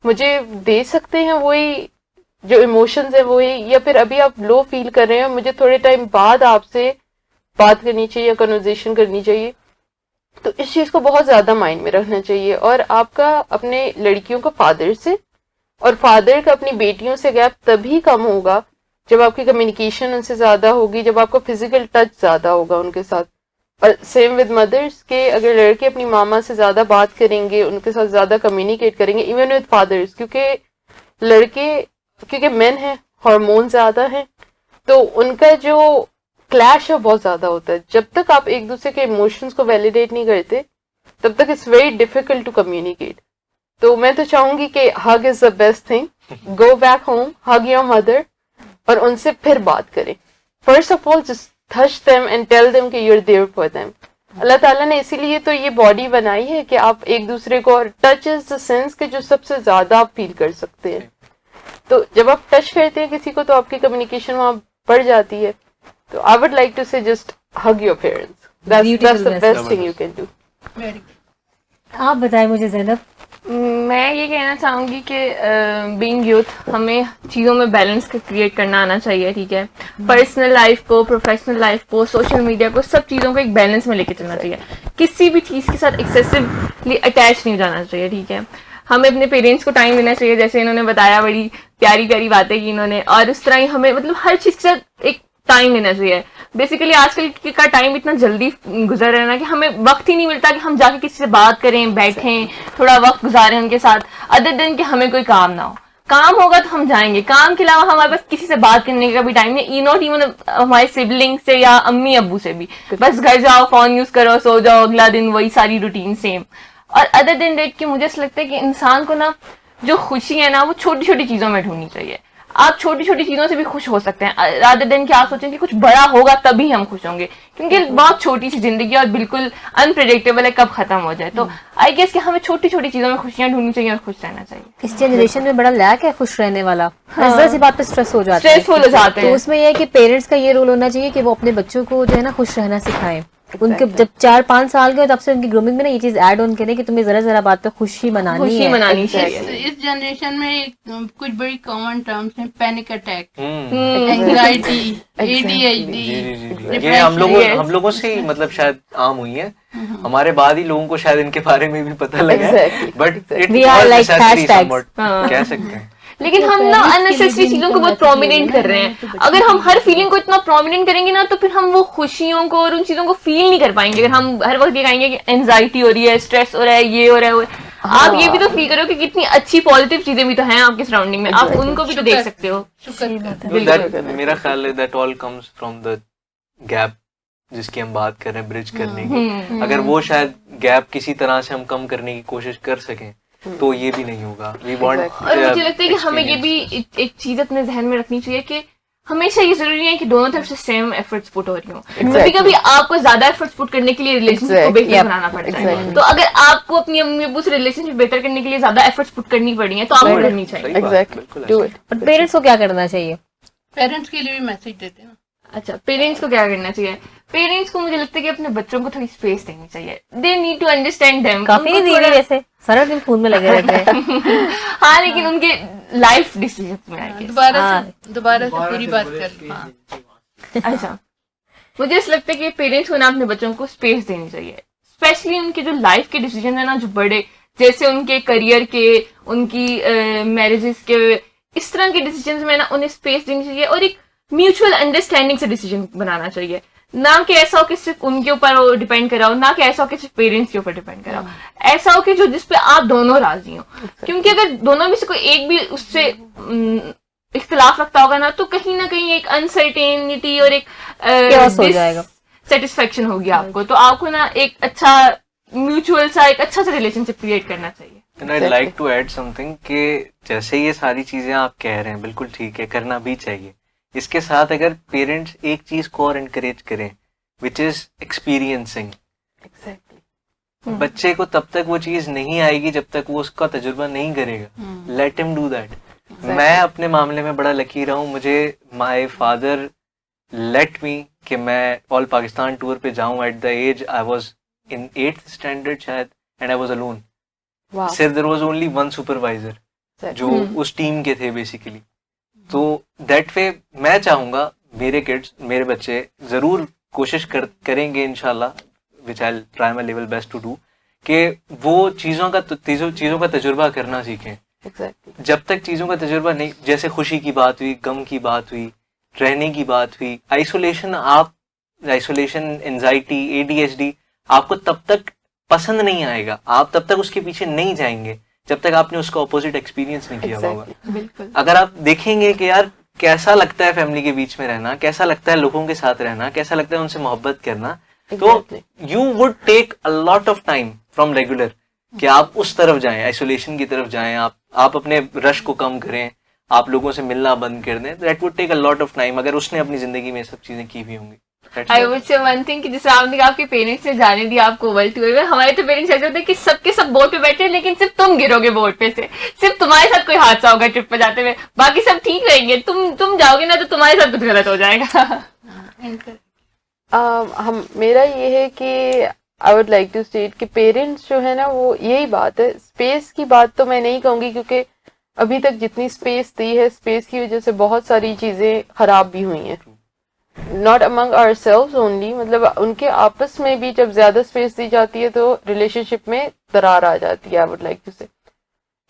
मुझे दे सकते हैं वही जो इमोशंस है वही, या फिर अभी आप लो फील कर रहे हैं मुझे थोड़े टाइम बाद आपसे बात करनी चाहिए या कन्वर्सेशन करनी चाहिए। तो इस चीज को बहुत ज्यादा माइंड में रखना चाहिए। और आपका अपने लड़कियों का फादर से और फादर का अपनी बेटियों से गैप तभी कम होगा जब आपकी कम्युनिकेशन उनसे ज्यादा होगी, जब आपका फिजिकल टच ज्यादा होगा उनके साथ। और सेम विद मदर्स के अगर लड़के अपनी मामा से ज्यादा बात करेंगे, उनके साथ ज्यादा कम्युनिकेट करेंगे, इवन विद फादर्स, क्योंकि मेन है, हार्मोन ज्यादा है, तो उनका जो क्लैश है बहुत ज्यादा होता है। जब तक आप एक दूसरे के इमोशंस को वैलिडेट नहीं करते तब तक it's very difficult to communicate. तो मैं तो चाहूंगी कि hug is the best thing, go back home, hug your mother और उनसे फिर बात करें। First of all just touch them and tell them कि you're there for them। अल्लाह ताला ने इसीलिए तो ये बॉडी बनाई है कि आप एक दूसरे को, टच इज द सेंस के जो सबसे ज्यादा आप फील कर सकते हैं। तो जब आप टच करते हैं किसी को तो आपकी कम्युनिकेशन वहां बढ़ जाती है। तो आई वुड लाइक टू से just hug your parents, that's the best thing you can do. आप बताएं मुझे ज़ैनब। मैं ये कहना चाहूंगी कि बीइंग यूथ हमें चीज़ों में बैलेंस क्रिएट करना आना चाहिए, ठीक है। पर्सनल लाइफ को, प्रोफेशनल लाइफ को, सोशल मीडिया को, सब चीज़ों को एक बैलेंस में लेके चलना चाहिए। किसी भी चीज़ के साथ एक्सेसिवली अटैच नहीं हो जाना चाहिए, ठीक है। हमें अपने पेरेंट्स को टाइम देना चाहिए, जैसे इन्होंने बताया, बड़ी प्यारी प्यारी बातें की इन्होंने, और उस तरह ही हमें मतलब हर चीज़ के साथ एक टाइम लेना चाहिए। बेसिकली आजकल का टाइम इतना जल्दी गुजर रहा है ना कि हमें वक्त ही नहीं मिलता कि हम जाके किसी से बात करें, बैठें, थोड़ा वक्त गुजारें उनके साथ, अदर देन कि हमें कोई काम ना हो। काम होगा तो हम जाएंगे, काम के अलावा हमारे पास किसी से बात करने का भी टाइम नहीं, नॉट इवन हमारे सिबलिंग से या अम्मी अब्बू से भी। बस घर जाओ, फोन यूज करो, सो जाओ, अगला दिन वही सारी रूटीन सेम। और अदर देन डेट कि मुझे ऐसा लगता है कि इंसान को ना जो खुशी है ना वो छोटी छोटी चीजों में ढूंढनी चाहिए। आप छोटी छोटी चीजों से भी खुश हो सकते हैं, रादर देन कि आप सोचें कि कुछ बड़ा होगा तभी हम खुश होंगे, क्योंकि बहुत छोटी सी जिंदगी और बिल्कुल अनप्रेडिक्टेबल है कब खत्म हो जाए। तो आई गेस कि हमें छोटी छोटी चीजों में खुशियां ढूंढनी चाहिए और खुश रहना चाहिए। इस जनरेशन में बड़ा लैक है खुश रहने वाला, हाँ। सी बात पे स्ट्रेस हो जाता है, स्ट्रेसफुल हो जाते हैं। तो उसमें यह है कि पेरेंट्स का ये रोल होना चाहिए कि वो अपने बच्चों को जो है ना खुश रहना सिखाएं। उनके जब 4-5 साल के हो तब से उनकी ग्रूमिंग में ना ये चीज ऐड ऑन करें कि तुम्हें जरा जरा बात पे खुशी मनानी चाहिए। इस जनरेशन में कुछ बड़ी कॉमन टर्म्स हैं, पैनिक अटैक, एंजाइटी, ADHD, ये हम लोगों से ही मतलब शायद आम हुई है, हमारे बाद ही लोगों को शायद इनके बारे में भी पता लगा है, but we are like hashtags कह सकते हैं। लेकिन हम ना अननेसेसरी चीजों को बहुत प्रोमिनेंट कर रहे हैं। अगर हम हर फीलिंग को इतना प्रोमिनेंट करेंगे ना तो फिर हम वो खुशियों को और उन चीजों को फील नहीं कर पाएंगे। अगर हम हर वक्त ये कहेंगे कि एंजाइटी हो रही है, स्ट्रेस हो रहा है, ये हो रहा है, आप ये भी तो फील करो कि कितनी अच्छी पॉजिटिव चीजें भी तो हैं आपके सराउंडिंग में, आप उनको भी तो देख सकते हो। मेरा ख्याल है that all comes from the gap जिसकी हम बात कर रहे हैं, ब्रिज करने की। अगर वो शायद गैप किसी तरह से हम कम करने की कोशिश कर सकें तो ये भी नहीं होगा। वी वांट, और मुझे लगता है कि हमें ये भी एक चीज अपने जहन में रखनी चाहिए कि हमेशा ये जरूरी है कि दोनों तरफ से सेम एफर्ट्स पुट हो रही हो। कभी कभी आपको ज्यादा एफर्ट्स पुट करने के लिए रिलेशनशिप को बेहतर बनाना पड़ता है। तो अगर आपको अपनी अम्मी अब्बू से रिलेशनशिप बेहतर करने के लिए ज्यादा एफर्ट्स पुट करनी पड़ी है तो आपको करनी चाहिए। और पेरेंट्स को क्या करना चाहिए? पेरेंट्स के लिए भी मैसेज देते हैं। अच्छा, पेरेंट्स को क्या करना चाहिए? पेरेंट्स को मुझे लगता है कि अपने बच्चों को थोड़ी स्पेस देनी चाहिए। They need to understand them. काफी नहीं दे रही वैसे, सारा दिन फोन में लगे रहते हैं। हाँ, लेकिन उनके लाइफ डिसीजंस में आएंगे। दोबारा से पूरी बात कर। अच्छा, मुझे ऐसा लगता है कि पेरेंट्स को ना अपने बच्चों को स्पेस देनी चाहिए, स्पेशली उनके जो लाइफ के डिसीजन है ना, जो बड़े, जैसे उनके करियर के, उनकी मैरिजेस के, इस तरह के डिसीजन में ना उन्हें स्पेस देनी चाहिए और एक म्यूचुअल अंडरस्टैंडिंग से डिसीजन बनाना चाहिए। ना कि ऐसा हो कि सिर्फ उनके ऊपर डिपेंड कराओ, ना कि ऐसा हो कि सिर्फ पेरेंट्स के ऊपर डिपेंड कराओ। ऐसा हो कि जो जिसपे आप दोनों राजी हो, क्योंकि अगर दोनों में से कोई एक भी उससे इख्तिलाफ रखता होगा ना तो कहीं ना कहीं एक अनसर्टेनिटी और एक हो जाएगा। सेटिस्फेक्शन होगी आपको, तो आपको ना एक अच्छा म्यूचुअल सा एक अच्छा सा रिलेशनशिप क्रिएट करना चाहिए। And I like to add something कि जैसे ये सारी चीजें आप कह रहे हैं बिल्कुल ठीक है, करना भी चाहिए। इसके साथ अगर पेरेंट्स एक चीज को और एनकरेज करें विच इज एक्सपीरियंसिंग, बच्चे को तब तक वो चीज नहीं आएगी जब तक वो उसका तजुर्बा नहीं करेगा। Let him do that. मैं अपने मामले में बड़ा लकी रहा हूँ, मुझे माय फादर लेट मी कि मैं ऑल पाकिस्तान टूर पे जाऊं at the age I was in 8th standard शायद, एंड आई वाज अलोन। सिर्फ there was only one supervisor जो उस टीम के थे बेसिकली। तो दैट वे मैं चाहूंगा मेरे किड्स, मेरे बच्चे जरूर कोशिश करेंगे इंशाल्लाह, which I try my level best to do, कि वो चीजों का तजुर्बा करना सीखें। जब तक चीजों का तजुर्बा नहीं, जैसे खुशी की बात हुई, गम की बात हुई, रहने की बात हुई, आइसोलेशन, एंजाइटी, ADHD आपको तब तक पसंद नहीं आएगा, आप तब तक उसके पीछे नहीं जाएंगे जब तक आपने उसका ऑपोजिट एक्सपीरियंस नहीं किया होगा। बिल्कुल। अगर आप देखेंगे कि यार कैसा लगता है फैमिली के बीच में रहना, कैसा लगता है लोगों के साथ रहना, कैसा लगता है उनसे मोहब्बत करना, तो you would take a lot of time from regular कि आप उस तरफ जाएं, आइसोलेशन की तरफ जाएं, आप अपने रश को कम करें, आप लोगों से मिलना बंद कर दें। That would take a lot of time अगर उसने अपनी जिंदगी में सब चीजें की भी होंगी। I would say one thing कि जैसे आपने कहा आपके पेरेंट्स ने जाने दिया आपको वर्ल्ड टूर में, हमारे तो पेरेंट्स ऐसे होते हैं कि सबके सब बोट पे बैठे हैं लेकिन सिर्फ तुम गिरोगे बोट पे से, सिर्फ तुम्हारे साथ कोई हादसा होगा ट्रिप पे जाते हुए, बाकी सब ठीक रहेंगे, तुम जाओगे ना तो तुम्हारे साथ कुछ गलत हो जाएगा। मेरा ये है कि I would like to state कि पेरेंट्स जो है ना, वो यही बात है। स्पेस की बात तो मैं नहीं कहूंगी क्योंकि अभी तक जितनी स्पेस दी है, स्पेस की वजह से बहुत सारी चीजें खराब भी हुई हैं, नॉट अमंग आवरसेल्व्स ओनली, मतलब उनके आपस में भी जब ज्यादा स्पेस दी जाती है तो रिलेशनशिप में दरार आ जाती है। आई वुड लाइक टू से,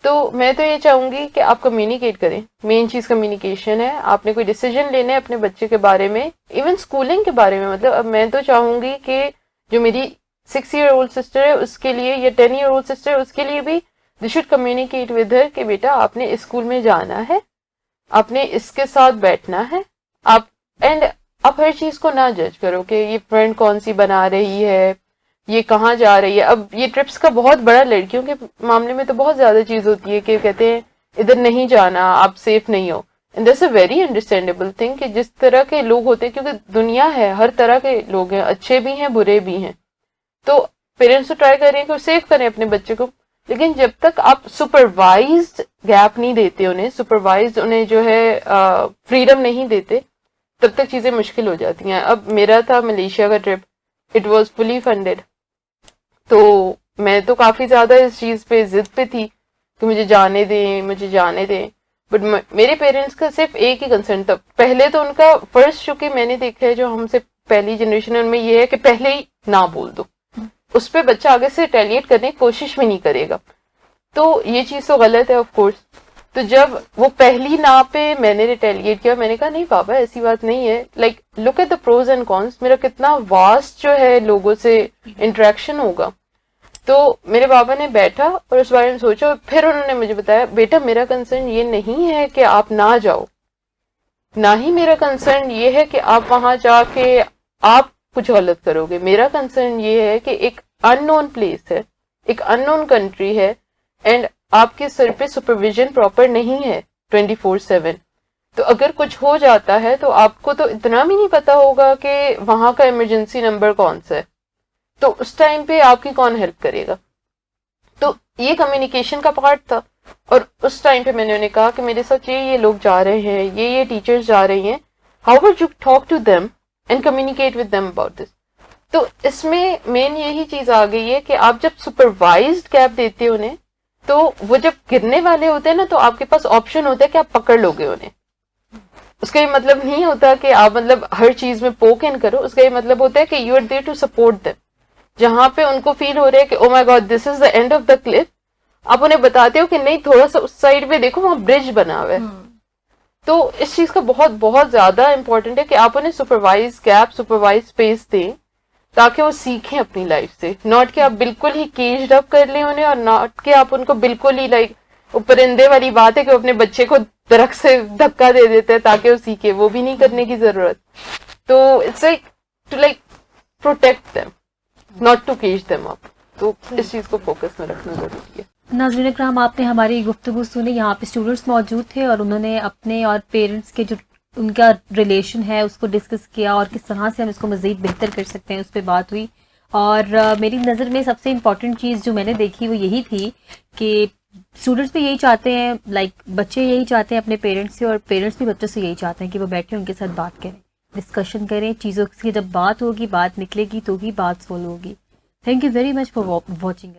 तो मैं तो ये चाहूंगी कि आप कम्युनिकेट करें। मेन चीज कम्युनिकेशन है। आपने कोई डिसीजन लेने हैं अपने बच्चे के बारे में, इवन स्कूलिंग के बारे में, मतलब अब मैं तो चाहूंगी कि जो मेरी 6-year-old सिस्टर है उसके लिए या 10-year-old सिस्टर है उसके लिए भी they should communicate with her कि बेटा आपने इस स्कूल में जाना है, आपने इसके साथ बैठना है, आप हर चीज को ना जज करो कि ये फ्रेंड कौन सी बना रही है, ये कहाँ जा रही है। अब ये ट्रिप्स का बहुत बड़ा लड़कियों के मामले में तो बहुत ज्यादा चीज होती है कि कहते हैं इधर नहीं जाना, आप सेफ नहीं हो, and that's a very understandable thing कि जिस तरह के लोग होते हैं, क्योंकि दुनिया है, हर तरह के लोग हैं, अच्छे भी हैं बुरे भी हैं, तो पेरेंट्स तो ट्राई करें कि सेफ करें अपने बच्चे को। लेकिन जब तक आप सुपरवाइज्ड गैप नहीं देते उन्हें, सुपरवाइज्ड उन्हें जो है फ्रीडम नहीं देते, तब तक चीजें मुश्किल हो जाती हैं। अब मेरा था मलेशिया का trip, it was fully funded, तो मैं तो काफी ज्यादा इस चीज पे जिद पे थी कि मुझे जाने दें, बट मेरे पेरेंट्स का सिर्फ एक ही कंसर्न था। पहले तो उनका फर्स्ट, चूंकि मैंने देखा है जो हमसे पहली जनरेशन है उनमें ये है कि पहले ही ना बोल दो, उस पे बच्चा आगे से रिटेलिएट करने की कोशिश भी नहीं करेगा, तो ये चीज तो गलत है ऑफ कोर्स। तो जब वो पहली ना पे मैंने रिटेलिएट किया, मैंने कहा नहीं पापा ऐसी बात नहीं है, like look at the pros and cons, मेरा कितना वास्ट जो है लोगों से इंटरेक्शन होगा। तो मेरे पापा ने बैठा और उस बारे में सोचा, और फिर उन्होंने मुझे बताया बेटा मेरा कंसर्न ये नहीं है कि आप ना जाओ, ना ही मेरा कंसर्न ये है कि आप वहां जाके आप कुछ गलत करोगे, मेरा कंसर्न ये है कि एक अननोन प्लेस है, एक अननोन कंट्री है, एंड आपके सर पे सुपरविजन प्रॉपर नहीं है 24/7। तो अगर कुछ हो जाता है तो आपको तो इतना भी नहीं पता होगा कि वहां का इमरजेंसी नंबर कौन सा है, तो उस टाइम पे आपकी कौन हेल्प करेगा। तो ये कम्युनिकेशन का पार्ट था, और उस टाइम पे मैंने उन्हें कहा कि मेरे साथ ये लोग जा रहे हैं, ये टीचर्स जा रही हैं, how would you talk to them and communicate with them about this. तो इसमें मेन यही चीज आ गई है कि आप जब सुपरवाइज्ड गैप देते हैं उन्हें, तो वो जब गिरने वाले होते हैं ना, तो आपके पास ऑप्शन होता है कि आप पकड़ लोगे उन्हें। उसका ये मतलब नहीं होता कि आप मतलब हर चीज में पोक इन करो, उसका ये मतलब होता है कि you are there to support them. जहां पे उनको फील हो रहा है कि oh my god this is the end of the cliff, आप उन्हें बताते हो कि नहीं थोड़ा सा उस साइड पे देखो, वहां ब्रिज बना हुआ है। तो इस चीज का बहुत बहुत ज्यादा इंपॉर्टेंट है कि आप उन्हें सुपरवाइज गैप, सुपरवाइज स्पेस दें, ताकि वो सीखें अपनी लाइफ से। नॉट कि आप बिल्कुल ही केज्ड अप कर लें उन्हें, और नॉट कि आप उनको बिल्कुल ही लाइक वो परिंदे वाली बात है कि वो अपने बच्चे को दरख्त से धक्का दे देते हैं ताकि वो सीखे, वो भी नहीं करने की जरूरत। तो it's like to like protect them, not to cage them up. तो इस चीज़ को फोकस में रखना ज़रूरी है। नाज़रीन इकराम, आपने हमारी गुफ्तगू सुनी। यहाँ पे स्टूडेंट्स मौजूद थे और उन्होंने अपने और पेरेंट्स के जो उनका रिलेशन है उसको डिस्कस किया और किस तरह से हम इसको मज़ीद बेहतर कर सकते हैं उस पर बात हुई। और मेरी नज़र में सबसे इम्पॉर्टेंट चीज़ जो मैंने देखी वो यही थी कि स्टूडेंट्स भी यही चाहते हैं, बच्चे यही चाहते हैं अपने पेरेंट्स से, और पेरेंट्स भी बच्चों से यही चाहते हैं कि वो बैठे उनके साथ बात करें, डिस्कशन करें चीज़ों की। जब बात होगी, बात निकलेगी तो ही बात सोल्व होगी। Thank you very much for watching.